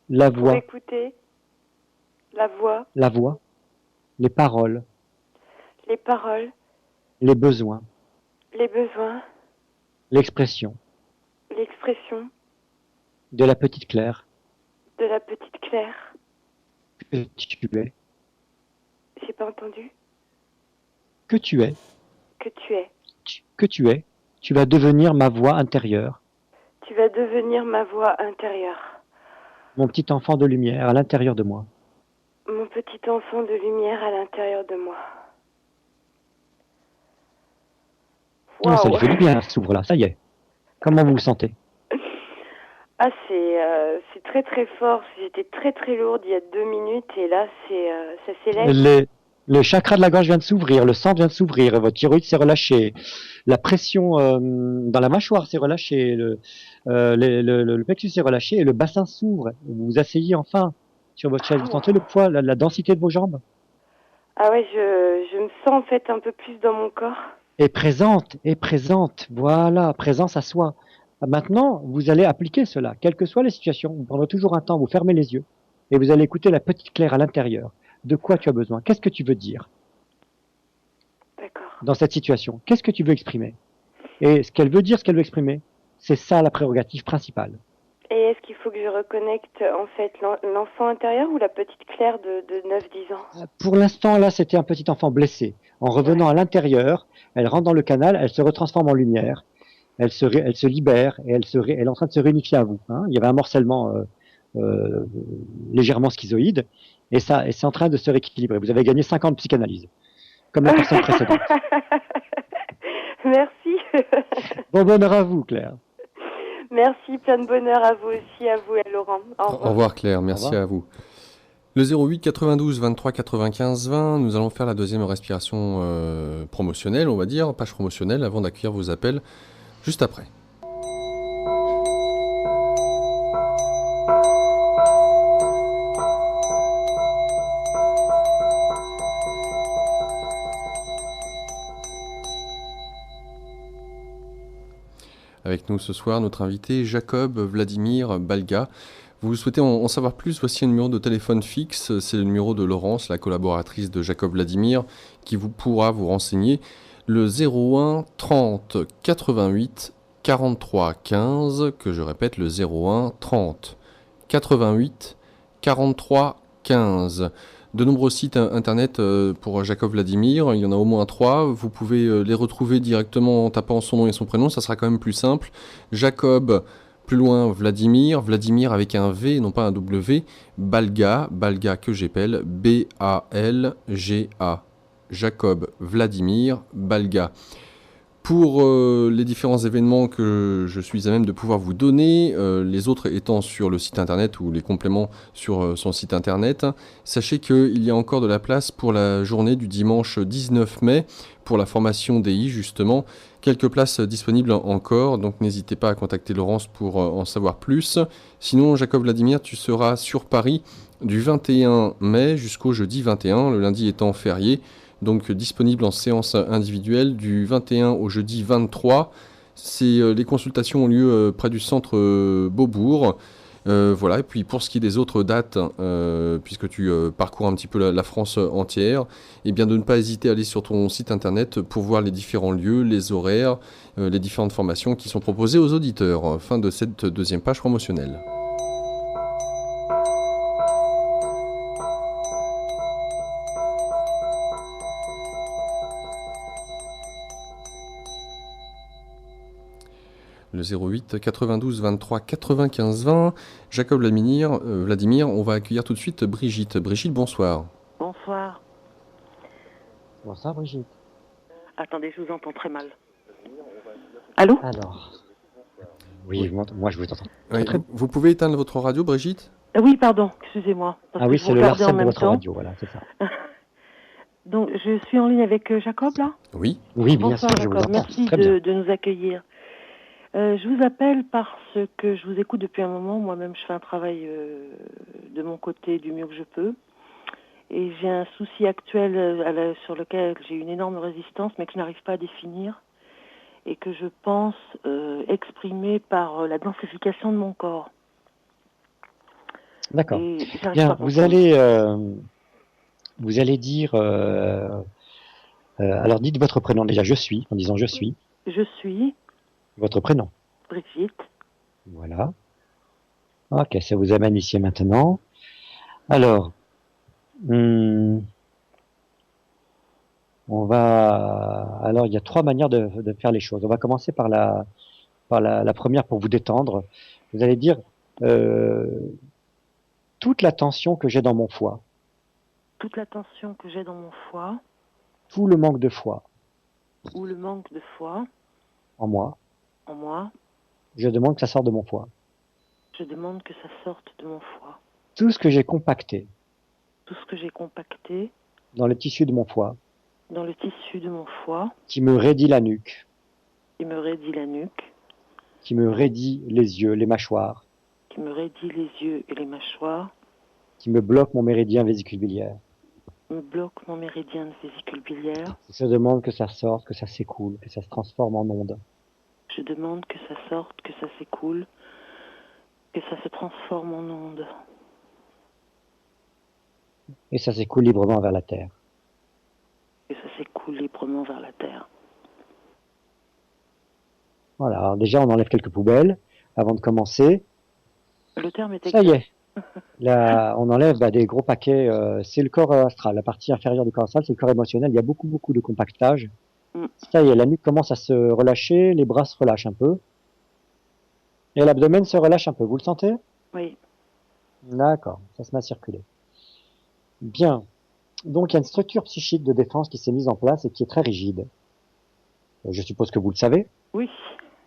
la pour voix, écouter la voix, les paroles, les paroles, les besoins, les besoins, l'expression l'expression de la petite Claire de la petite Claire. que tu es, J'ai pas entendu. que tu es, Que tu es. que tu es. Tu vas devenir ma voix intérieure, Tu vas devenir ma voix intérieure. mon petit enfant de lumière à l'intérieur de moi. Mon petit enfant de lumière à l'intérieur de moi. Oh, ça lui Waouh. fait du bien, ça s'ouvre là, ça y est. Comment vous vous sentez? Ah, c'est très très fort. J'étais très très lourde il y a 2 minutes et là ça s'élève. Le chakra de la gorge vient de s'ouvrir, le sang vient de s'ouvrir, votre thyroïde s'est relâchée, la pression dans la mâchoire s'est relâchée, le plexus s'est relâché et le bassin s'ouvre. Vous vous asseyez enfin sur votre chaise. Vous sentez le poids, la densité de vos jambes? Ah ouais, je me sens en fait un peu plus dans mon corps. Et présente, voilà, présence à soi. Maintenant, vous allez appliquer cela, quelles que soient les situations. Vous prendrez toujours un temps, vous fermez les yeux et vous allez écouter la petite Claire à l'intérieur. De quoi tu as besoin? Qu'est-ce que tu veux dire D'accord. dans cette situation? Qu'est-ce que tu veux exprimer? Et ce qu'elle veut dire, ce qu'elle veut exprimer, c'est ça la prérogative principale. Et est-ce qu'il faut que je reconnecte en fait l'enfant intérieur ou la petite Claire de 9-10 ans? Pour l'instant, là, c'était un petit enfant blessé. En revenant à l'intérieur, elle rentre dans le canal, elle se retransforme en lumière, elle se libère et elle est en train de se réunifier à vous. Hein. Il y avait un morcellement euh, légèrement schizoïde et c'est en train de se rééquilibrer. Vous avez gagné 50 psychanalyses, comme la personne précédente. Merci. Bon bonheur à vous, Claire. Merci, plein de bonheur à vous aussi, à vous et à Laurent. Au revoir. Au revoir Claire, merci revoir. à vous. Le 08 92 23 95 20, nous allons faire la deuxième respiration promotionnelle, on va dire, page promotionnelle, avant d'accueillir vos appels, juste après. Avec nous ce soir, notre invité Jacob Vladimir Balga. Vous souhaitez en savoir plus? Voici un numéro de téléphone fixe. C'est le numéro de Laurence, la collaboratrice de Jacob Vladimir, qui pourra vous renseigner. Le 01 30 88 43 15, que je répète, le 01 30 88 43 15. De nombreux sites internet pour Jacob Vladimir, il y en a au moins 3. Vous pouvez les retrouver directement en tapant son nom et son prénom, ça sera quand même plus simple. Jacob, plus loin Vladimir, Vladimir avec un V, non pas un W, Balga que j'appelle B-A-L-G-A. Jacob Vladimir Balga. Pour les différents événements que je suis à même de pouvoir vous donner, les autres étant sur le site internet ou les compléments sur son site internet, sachez qu'il y a encore de la place pour la journée du dimanche 19 mai pour la formation DI justement. Quelques places disponibles encore, donc n'hésitez pas à contacter Laurence pour en savoir plus. Sinon, Jacob Vladimir, tu seras sur Paris du 21 mai jusqu'au jeudi 21, le lundi étant férié. Donc disponible en séance individuelle du 21 au jeudi 23. Les consultations ont lieu près du centre Beaubourg. Voilà. Et puis pour ce qui est des autres dates, puisque tu parcours un petit peu la France entière, eh bien de ne pas hésiter à aller sur ton site internet pour voir les différents lieux, les horaires, les différentes formations qui sont proposées aux auditeurs. Fin de cette deuxième page promotionnelle. Le 08 92 23 95 20. Jacob Vladimir, on va accueillir tout de suite Brigitte. Brigitte, bonsoir. Bonsoir. Bonsoir, Brigitte. Attendez, je vous entends très mal. Allô? Alors. Oui, moi je vous entends. Oui, vous pouvez éteindre votre radio, Brigitte? Oui, pardon, excusez-moi. Ah oui, c'est le larcène de votre radio, voilà, c'est ça. Donc, je suis en ligne avec Jacob, là? Oui. Oui, bien Bonsoir, sûr, je Jacob. vous entends. Merci Très bien. de nous accueillir. Je vous appelle parce que je vous écoute depuis un moment. Moi-même, je fais un travail de mon côté du mieux que je peux. Et j'ai un souci actuel sur lequel j'ai une énorme résistance, mais que je n'arrive pas à définir. et que je pense exprimer par la densification de mon corps. D'accord. Et j'arrive Bien, pas à comprendre. vous allez dire, alors dites votre prénom déjà, je suis, en disant je suis, Je suis votre prénom. Brigitte. Voilà. Ok, ça vous amène ici maintenant. Alors, alors il y a 3 manières de faire les choses. On va commencer par la première pour vous détendre. Vous allez dire toute la tension que j'ai dans mon foie, Toute la tension que j'ai dans mon foie, tout le manque de foie ou le manque de foie en moi, en moi, je demande que ça sorte de mon foie. je demande que ça sorte de mon foie. Tout ce que j'ai compacté Tout ce que j'ai compacté dans le tissu de mon foie, dans le tissu de mon foie, qui me raidit la nuque, qui me raidit la nuque, qui me raidit les yeux, les mâchoires, qui me raidit les yeux et les mâchoires, qui me bloque mon méridien vésicule-biliaire. me bloque mon méridien vésicule biliaire. Je demande que ça sorte, que ça s'écoule, que ça se transforme en onde. Je demande que ça sorte, que ça s'écoule, que ça se transforme en onde. Et ça s'écoule librement vers la terre. Et ça s'écoule librement vers la terre. Voilà, alors déjà on enlève quelques poubelles avant de commencer. Le terme est Ça y exact. est, là on enlève des gros paquets, c'est le corps astral, la partie inférieure du corps astral, c'est le corps émotionnel, il y a beaucoup de compactage. Ça y est, la nuque commence à se relâcher, les bras se relâchent un peu. Et l'abdomen se relâche un peu, vous le sentez? Oui. D'accord, ça se met à circuler. Bien, donc il y a une structure psychique de défense qui s'est mise en place et qui est très rigide. Je suppose que vous le savez. Oui,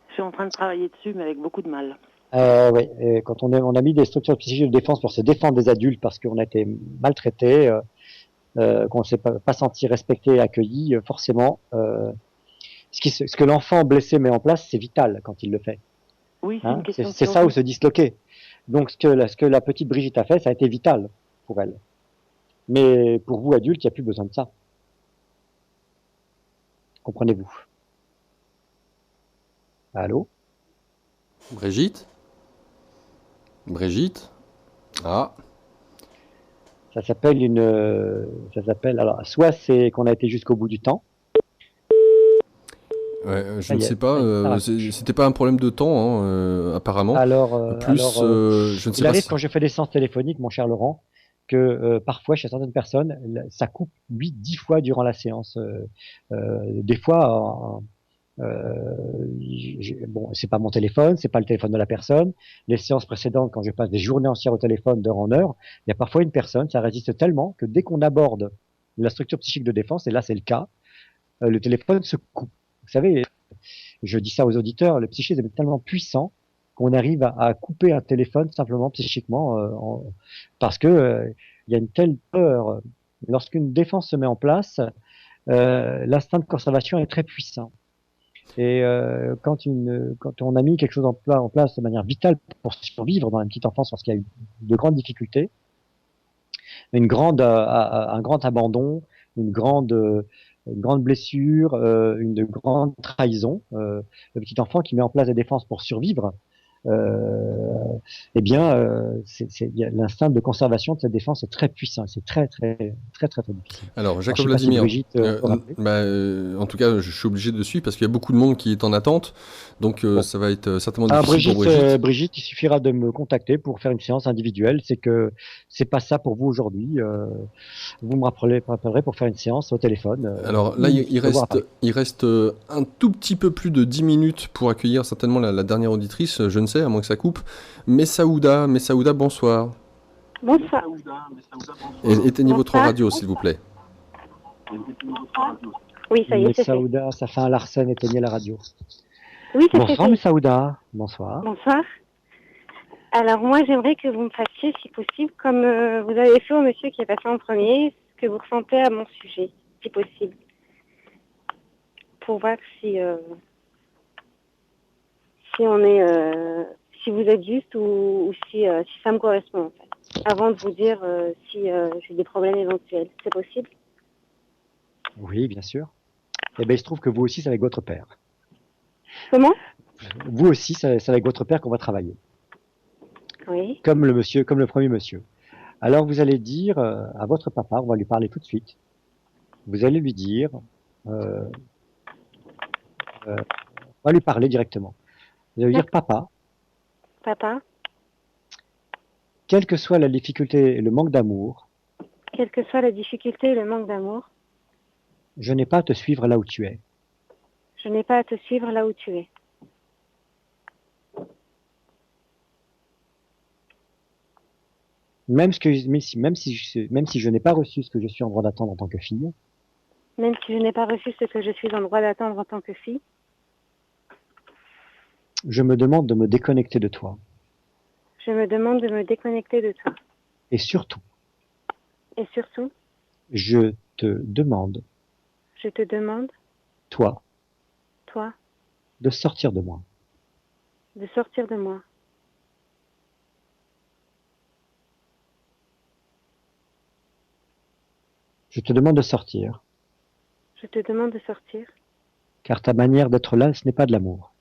je suis en train de travailler dessus, mais avec beaucoup de mal. Oui, et quand on a mis des structures psychiques de défense pour se défendre des adultes parce qu'on a été maltraité, qu'on ne s'est pas senti respecté et accueilli, forcément, ce que l'enfant blessé met en place, c'est vital quand il le fait. Oui, c'est une question de c'est ça survie. où se disloquer. Donc ce que la petite Brigitte a fait, ça a été vital pour elle. Mais pour vous, adultes, il n'y a plus besoin de ça. Comprenez-vous? Allô? Brigitte? Brigitte? Ah, Ça s'appelle alors, soit c'est qu'on a été jusqu'au bout du temps. ouais, je Ça ne y est, sais pas, ça raccroche. c'était pas un problème de temps, hein, apparemment. Plus, je ne sais Il pas arrive si... quand je fais des séances téléphoniques, mon cher Laurent, que parfois, chez certaines personnes, ça coupe 8-10 fois durant la séance. Des fois, bon, c'est pas mon téléphone, c'est pas le téléphone de la personne. Les séances précédentes, quand je passe des journées entières au téléphone d'heure en heure, il y a parfois une personne, ça résiste tellement que dès qu'on aborde la structure psychique de défense, et là c'est le cas, le téléphone se coupe. Vous savez, je dis ça aux auditeurs, le psychisme est tellement puissant qu'on arrive à couper un téléphone simplement psychiquement parce que il y a une telle peur. Lorsqu'une défense se met en place, l'instinct de conservation est très puissant. Et quand on a mis quelque chose en place de manière vitale pour survivre dans une petite enfance parce qu'il y a eu de grandes difficultés, un grand abandon, une grande blessure, une grande trahison, le petit enfant qui met en place des défenses pour survivre, eh bien, l'instinct de conservation de cette défense est très puissant, c'est très difficile. Alors, Alors, je Jacob sais pas si Vladimir, Brigitte peut rappeler. en tout cas, je suis obligé de suivre parce qu'il y a beaucoup de monde qui est en attente, donc Bon. ça va être certainement Alors difficile pour Brigitte. Brigitte, il suffira de me contacter pour faire une séance individuelle. C'est que c'est pas ça pour vous aujourd'hui. Vous me rappellerez pour faire une séance au téléphone. Alors là, il reste un tout petit peu plus de 10 minutes pour accueillir certainement la dernière auditrice, je ne sais, à moins que ça coupe. Messaouda, bonsoir. Bonsoir. Éteignez votre radio, s'il vous plaît. Oui, ça y est, c'est fait. Messaouda, ça fait un Larsen, éteignez la radio. Oui, c'est Bonsoir fait. Messaouda, bonsoir. Bonsoir. Alors moi, j'aimerais que vous me fassiez, si possible, comme vous avez fait au monsieur qui est passé en premier, ce que vous ressentez à mon sujet, si possible. Pour voir si si vous êtes juste ou si ça me correspond, en fait. Avant de vous dire si j'ai des problèmes éventuels. C'est possible? Oui, bien sûr. Eh bien, il se trouve que vous aussi, c'est avec votre père. Comment? Vous aussi, c'est avec votre père qu'on va travailler, Oui. comme le monsieur, comme le premier monsieur. Alors vous allez dire à votre papa, on va lui parler tout de suite. Vous allez lui dire, euh, on va lui parler directement. Vous allez lui dire, D'accord. papa, Papa, quelle que soit la difficulté et le manque d'amour, quelle que soit la difficulté et le manque d'amour, je n'ai pas à te suivre là où tu es. je n'ai pas à te suivre là où tu es. Même si je n'ai pas reçu ce que je suis en droit d'attendre en tant que fille, Même si je n'ai pas reçu ce que je suis en droit d'attendre en tant que fille, je me demande de me déconnecter de toi. je me demande de me déconnecter de toi. Et surtout, Et surtout, je te demande, je te demande, toi, toi, de sortir de moi. de sortir de moi. Je te demande de sortir, Je te demande de sortir, car ta manière d'être là, ce n'est pas de l'amour.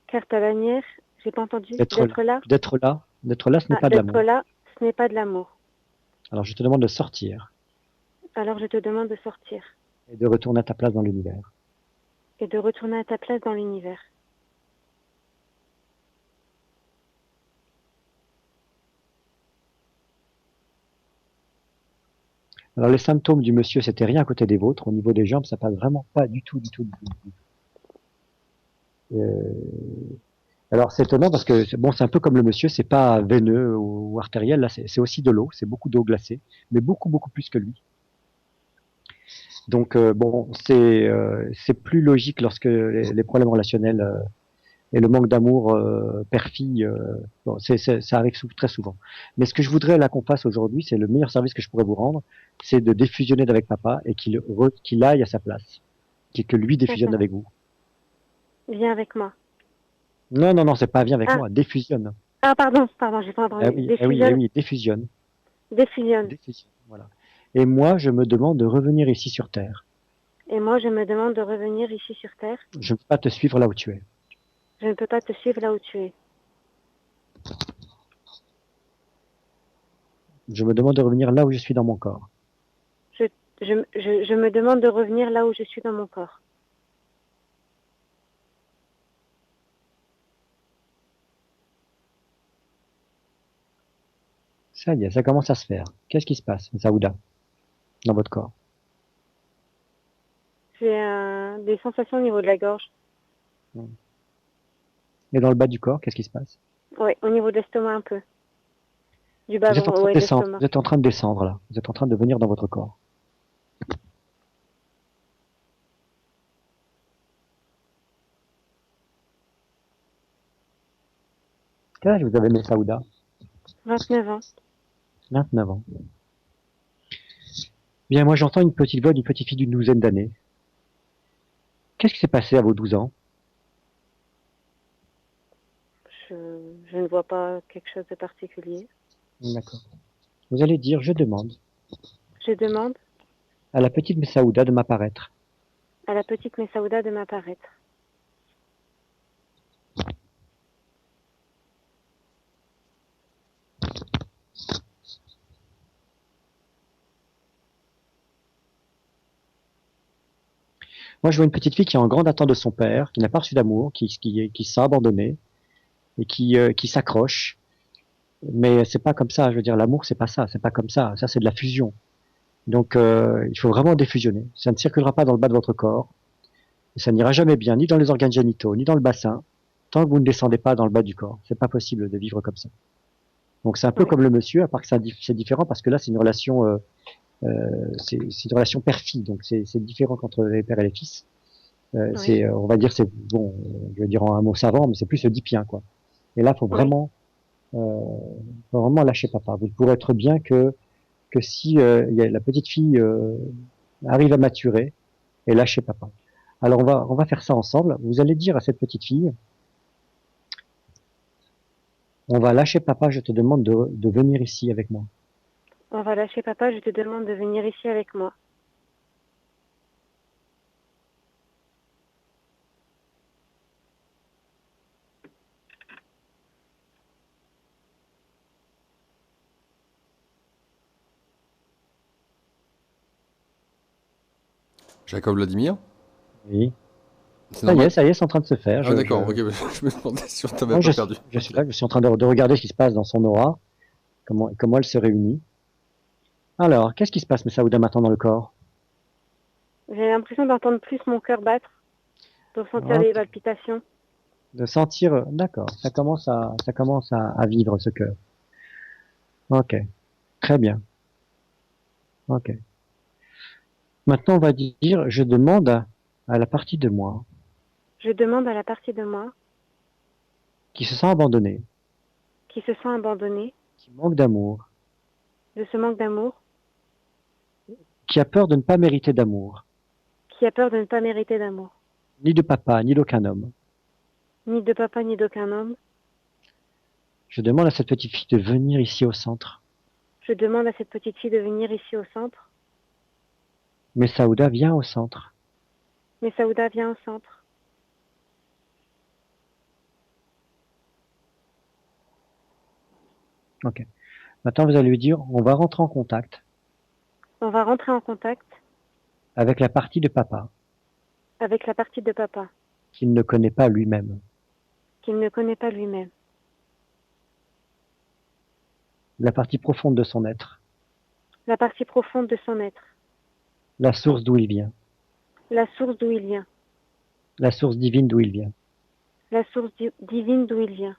car ta manière, j'ai pas entendu, D'être là, ce n'est pas de d'être l'amour. là, ce n'est pas de l'amour. Alors je te demande de sortir Alors je te demande de sortir et de retourner à ta place dans l'univers. et de retourner à ta place dans l'univers. Alors les symptômes du monsieur, c'était rien à côté des vôtres. Au niveau des jambes, ça passe vraiment pas du tout, du tout, du tout. Alors c'est étonnant parce que bon, c'est un peu comme le monsieur, c'est pas veineux ou artériel. Là, c'est aussi de l'eau, c'est beaucoup d'eau glacée, mais beaucoup, beaucoup plus que lui. Donc bon, c'est plus logique lorsque les problèmes relationnels et le manque d'amour père-fille, bon, ça arrive très souvent. Mais ce que je voudrais là qu'on fasse aujourd'hui, c'est le meilleur service que je pourrais vous rendre, c'est de défusionner d'avec papa et qu'il aille à sa place, que lui défusionne D'accord. avec vous. Viens avec moi. Non, non, non, c'est pas viens avec Ah, moi, défusionne. pardon, j'ai pas Ah entendu. oui, ah oui, ah Défusionne, oui, défusionne, défusionne. défusionne, voilà. Et moi, je me demande de revenir ici sur Terre. Et moi, je me demande de revenir ici sur Terre. Je ne peux pas te suivre là où tu es. Je ne peux pas te suivre là où tu es. Je me demande de revenir là où je suis dans mon corps. Je me demande de revenir là où je suis dans mon corps. Ça y est, ça commence à se faire. Qu'est-ce qui se passe, Saouda, dans votre corps? J'ai des sensations au niveau de la gorge. Et dans le bas du corps, qu'est-ce qui se passe? Oui, au niveau de l'estomac un peu. Du Vous êtes en bas, train de ouais, de descendre. l'estomac. Vous êtes en train de descendre là. Vous êtes en train de venir dans votre corps. Quel âge vous avez, mes Saouda? 29 ans. 29 ans. Bien, moi j'entends une petite voix d'une petite fille d'une douzaine d'années. Qu'est-ce qui s'est passé à vos 12 ans? Je ne vois pas quelque chose de particulier. D'accord. Vous allez dire, je demande Je demande à la petite Messaouda de m'apparaître. à la petite Messaouda de m'apparaître. Moi je vois une petite fille qui est en grande attente de son père, qui n'a pas reçu d'amour, qui se sent abandonnée et qui s'accroche. Mais c'est pas comme ça, je veux dire, l'amour c'est pas ça, c'est pas comme ça c'est de la fusion. Donc il faut vraiment défusionner. Ça ne circulera pas dans le bas de votre corps, et ça n'ira jamais bien, ni dans les organes génitaux, ni dans le bassin, tant que vous ne descendez pas dans le bas du corps. C'est pas possible de vivre comme ça. Donc c'est un peu Oui. comme le monsieur, à part que c'est différent parce que là c'est une relation, c'est une relation père-fille, donc c'est différent entre les pères et les fils. Oui. C'est, on va dire, c'est bon, je vais dire en un mot savant, mais c'est plus oedipien quoi. Et là faut Oui. vraiment lâcher papa. Vous pourrez être bien que si la petite fille arrive à maturer et lâcher papa. Alors on va faire ça ensemble. Vous allez dire à cette petite fille, on va lâcher papa, je te demande de venir ici avec moi. On va lâcher papa, je te demande de venir ici avec moi. Jacob Vladimir? Oui. C'est Ça y normal? est, c'est en train de se faire. Ah d'accord, ok, je me demandais si on t'avait Non, pas perdu. je suis là, je suis en train de regarder ce qui se passe dans son aura, comment elle se réunit. Alors, qu'est-ce qui se passe, Messaouda, maintenant dans le corps? J'ai l'impression d'entendre plus mon cœur battre, de ressentir Ok. les palpitations. De sentir, d'accord, ça commence à vivre ce cœur. Ok, très bien. Ok. Maintenant, on va dire, je demande à la partie de moi Je demande à la partie de moi qui se sent abandonnée, qui se sent abandonnée qui manque d'amour, de ce manque d'amour, qui a peur de ne pas mériter d'amour, qui a peur de ne pas mériter d'amour, ni de papa, ni d'aucun homme. ni de papa ni d'aucun homme. Je demande à cette petite fille de venir ici au centre. Je demande à cette petite fille de venir ici au centre. Mais Saouda vient au centre. Mais Saouda vient au centre. Ok. Maintenant, vous allez lui dire, on va rentrer en contact On va rentrer en contact avec la partie de papa avec la partie de papa qu'il ne connaît pas lui-même. qu'il ne connaît pas lui-même. La partie profonde de son être. La partie profonde de son être. La source d'où il vient. La source d'où il vient. La source divine d'où il vient. La source divine d'où il vient.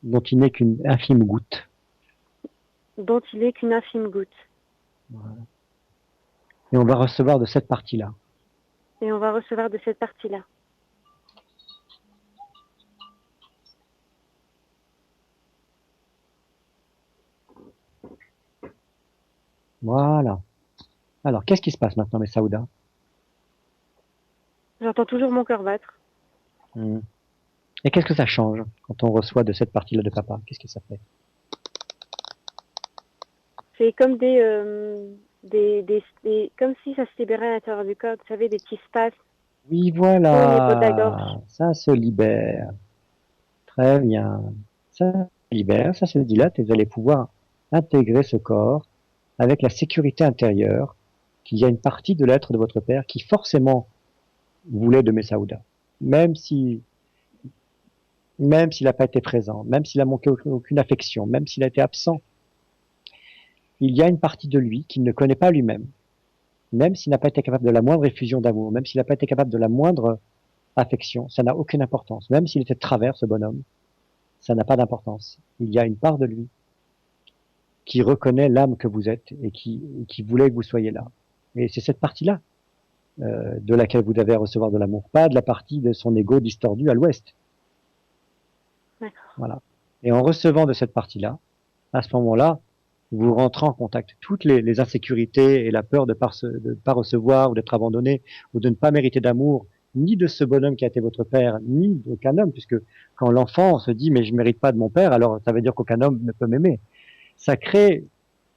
Dont il n'est qu'une infime goutte. Dont il est qu'une infime goutte. Voilà. Et on va recevoir de cette partie-là. Et on va recevoir de cette partie-là. Voilà. Alors, qu'est-ce qui se passe maintenant, mes Saouda? J'entends toujours mon cœur battre. Et qu'est-ce que ça change quand on reçoit de cette partie-là de papa? Qu'est-ce que ça fait? C'est comme comme si ça se libérait à l'intérieur du corps. Vous savez, des petits spasmes. Oui, Au niveau de la voilà. gorge. Ça se libère. Très bien. Ça se libère, ça se dilate et vous allez pouvoir intégrer ce corps avec la sécurité intérieure qu'il y a une partie de l'être de votre père qui forcément voulait de Messaouda. Même s'il n'a pas été présent, même s'il a manqué aucune affection, même s'il a été absent, il y a une partie de lui qu'il ne connaît pas lui-même. Même s'il n'a pas été capable de la moindre effusion d'amour, même s'il n'a pas été capable de la moindre affection, ça n'a aucune importance. Même s'il était de travers, ce bonhomme, ça n'a pas d'importance. Il y a une part de lui qui reconnaît l'âme que vous êtes et qui voulait que vous soyez là. Et c'est cette partie-là de laquelle vous devez recevoir de l'amour, pas de la partie de son ego distordu à l'ouest. D'accord. Voilà. Et en recevant de cette partie-là, à ce moment-là, vous rentrez en contact. Toutes les insécurités et la peur de pas recevoir ou d'être abandonné ou de ne pas mériter d'amour, ni de ce bonhomme qui a été votre père, ni d'aucun homme, puisque quand l'enfant se dit mais je mérite pas de mon père, alors ça veut dire qu'aucun homme ne peut m'aimer. Ça crée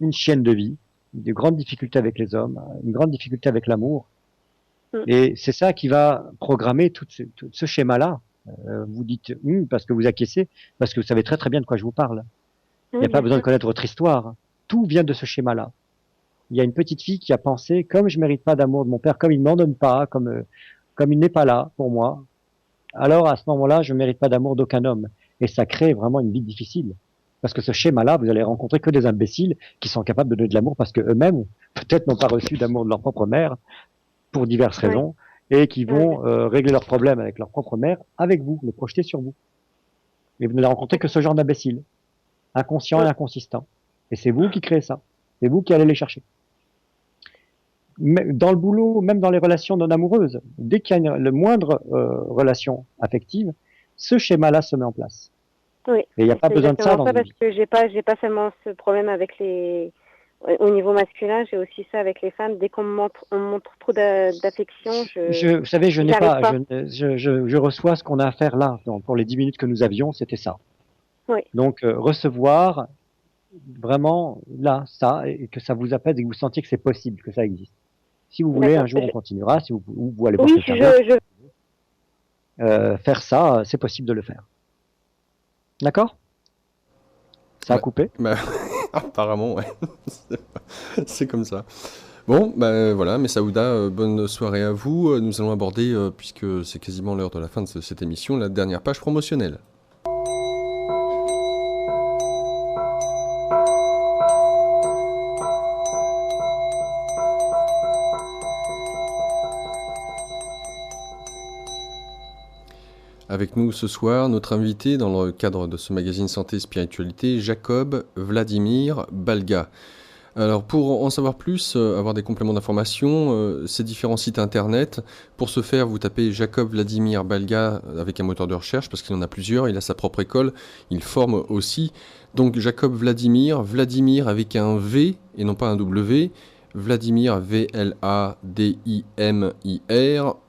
une chaîne de vie, de grandes difficultés avec les hommes, une grande difficulté avec l'amour. Et c'est ça qui va programmer tout ce schéma-là. Vous dites parce que vous acquiescez, parce que vous savez très très bien de quoi je vous parle. Il n'y a pas besoin de connaître votre histoire. Tout vient de ce schéma-là. Il y a une petite fille qui a pensé, comme je mérite pas d'amour de mon père, comme il m'en donne pas, comme il n'est pas là pour moi, alors à ce moment-là, je ne mérite pas d'amour d'aucun homme. Et ça crée vraiment une vie difficile. Parce que ce schéma-là, vous allez rencontrer que des imbéciles qui sont capables de donner de l'amour parce que eux-mêmes, peut-être, n'ont pas reçu d'amour de leur propre mère pour diverses raisons et qui vont régler leurs problèmes avec leur propre mère avec vous, les projeter sur vous. Et vous n'allez rencontrer que ce genre d'imbéciles, inconscients et inconsistants. Et c'est vous qui créez ça. C'est vous qui allez les chercher. Dans le boulot, même dans les relations non amoureuses, dès qu'il y a le moindre relation affective, ce schéma-là se met en place. Oui. Et il n'y a pas besoin de ça dans une vie. Parce que j'ai pas seulement ce problème avec au niveau masculin, j'ai aussi ça avec les femmes. Dès qu'on me montre trop d'affection, vous savez, je reçois ce qu'on a à faire là. Donc, pour les 10 minutes que nous avions, c'était ça. Oui. Donc, recevoir vraiment là, ça, et que ça vous apaise et que vous sentiez que c'est possible, que ça existe. Si vous voulez, un jour, on continuera. Si vous allez voir faire ça, c'est possible de le faire. D'accord? Ça a coupé? Apparemment, ouais. C'est comme ça. Bon, voilà, Messaouda, bonne soirée à vous. Nous allons aborder, puisque c'est quasiment l'heure de la fin de cette émission, la dernière page promotionnelle. Avec nous ce soir, notre invité dans le cadre de ce magazine Santé et Spiritualité, Jacob Vladimir Balga. Alors pour en savoir plus, avoir des compléments d'information, ces différents sites internet, pour ce faire vous tapez Jacob Vladimir Balga avec un moteur de recherche parce qu'il en a plusieurs, il a sa propre école, il forme aussi. Donc Jacob Vladimir avec un V et non pas un W, Vladimir V-L-A-D-I-M-I-R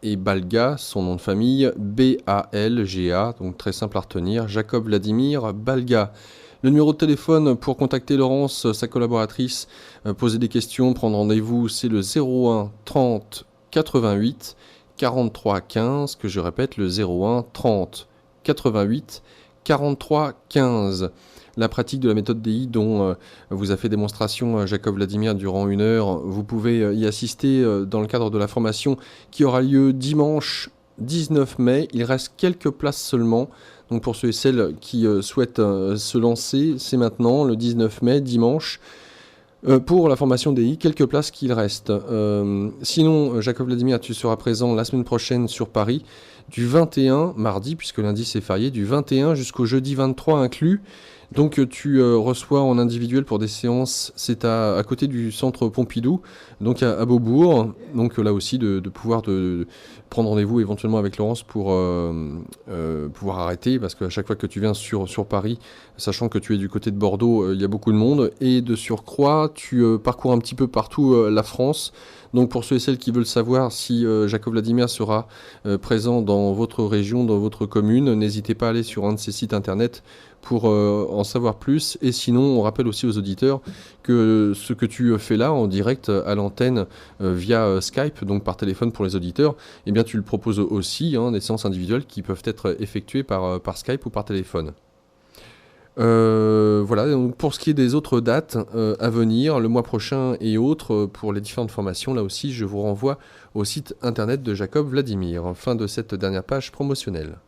et Balga, son nom de famille, B-A-L-G-A, donc très simple à retenir, Jacob Vladimir Balga. Le numéro de téléphone pour contacter Laurence, sa collaboratrice, poser des questions, prendre rendez-vous, c'est le 01 30 88 43 15, que je répète, le 01 30 88 43 15. La pratique de la méthode DI dont vous a fait démonstration Jacob Vladimir durant 1 heure, vous pouvez y assister dans le cadre de la formation qui aura lieu dimanche 19 mai. Il reste quelques places seulement. Donc pour ceux et celles qui souhaitent se lancer, c'est maintenant, le 19 mai, dimanche, pour la formation DI, quelques places qu'il reste. Sinon, Jacob Vladimir, tu seras présent la semaine prochaine sur Paris, du 21, mardi, puisque lundi c'est férié, du 21 jusqu'au jeudi 23 inclus. Donc tu reçois en individuel pour des séances, c'est à côté du centre Pompidou, donc à Beaubourg. Donc là aussi de pouvoir prendre rendez-vous éventuellement avec Laurence pour pouvoir arrêter, parce qu'à chaque fois que tu viens sur Paris, sachant que tu es du côté de Bordeaux, il y a beaucoup de monde, et de surcroît, tu parcours un petit peu partout la France. Donc pour ceux et celles qui veulent savoir si Jacob Vladimir sera présent dans votre région, dans votre commune, n'hésitez pas à aller sur un de ces sites internet pour en savoir plus. Et sinon, on rappelle aussi aux auditeurs que ce que tu fais là en direct à l'antenne via Skype, donc par téléphone pour les auditeurs, eh bien tu le proposes aussi, des séances individuelles qui peuvent être effectuées par Skype ou par téléphone. Voilà, donc pour ce qui est des autres dates à venir, le mois prochain et autres, pour les différentes formations, là aussi je vous renvoie au site internet de Jacob Vladimir. Fin de cette dernière page promotionnelle.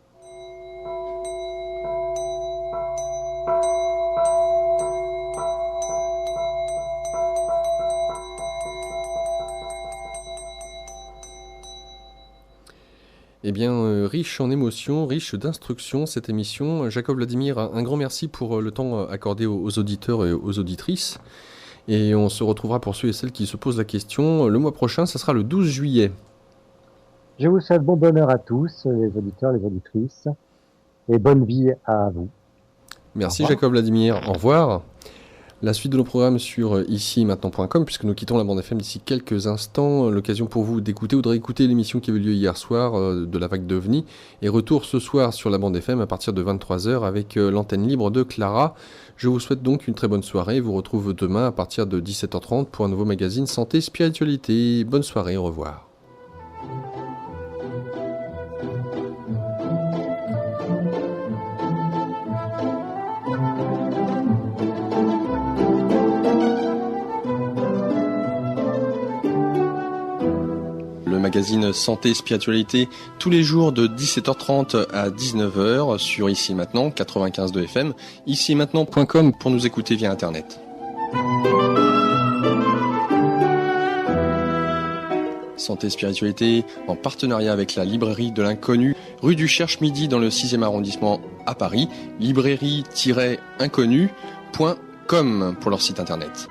Eh bien, riche en émotions, riche d'instructions, cette émission. Jacob Vladimir, un grand merci pour le temps accordé aux auditeurs et aux auditrices. Et on se retrouvera pour ceux et celles qui se posent la question. Le mois prochain, ça sera le 12 juillet. Je vous souhaite bon bonheur à tous, les auditeurs, les auditrices, et bonne vie à vous. Merci Jacob Vladimir, au revoir. La suite de nos programmes sur ici-maintenant.com, puisque nous quittons la bande FM d'ici quelques instants. L'occasion pour vous d'écouter ou de réécouter l'émission qui avait lieu hier soir de la vague d'OVNI. Et retour ce soir sur la bande FM à partir de 23h avec l'antenne libre de Clara. Je vous souhaite donc une très bonne soirée. Je vous retrouve demain à partir de 17h30 pour un nouveau magazine Santé Spiritualité. Bonne soirée, au revoir. Magazine Santé Spiritualité tous les jours de 17h30 à 19h sur Ici Maintenant 95.2 FM, ici-maintenant.com pour nous écouter via internet. Santé Spiritualité en partenariat avec la librairie de l'Inconnu, rue du Cherche-Midi dans le 6e arrondissement à Paris, librairie-inconnu.com pour leur site internet.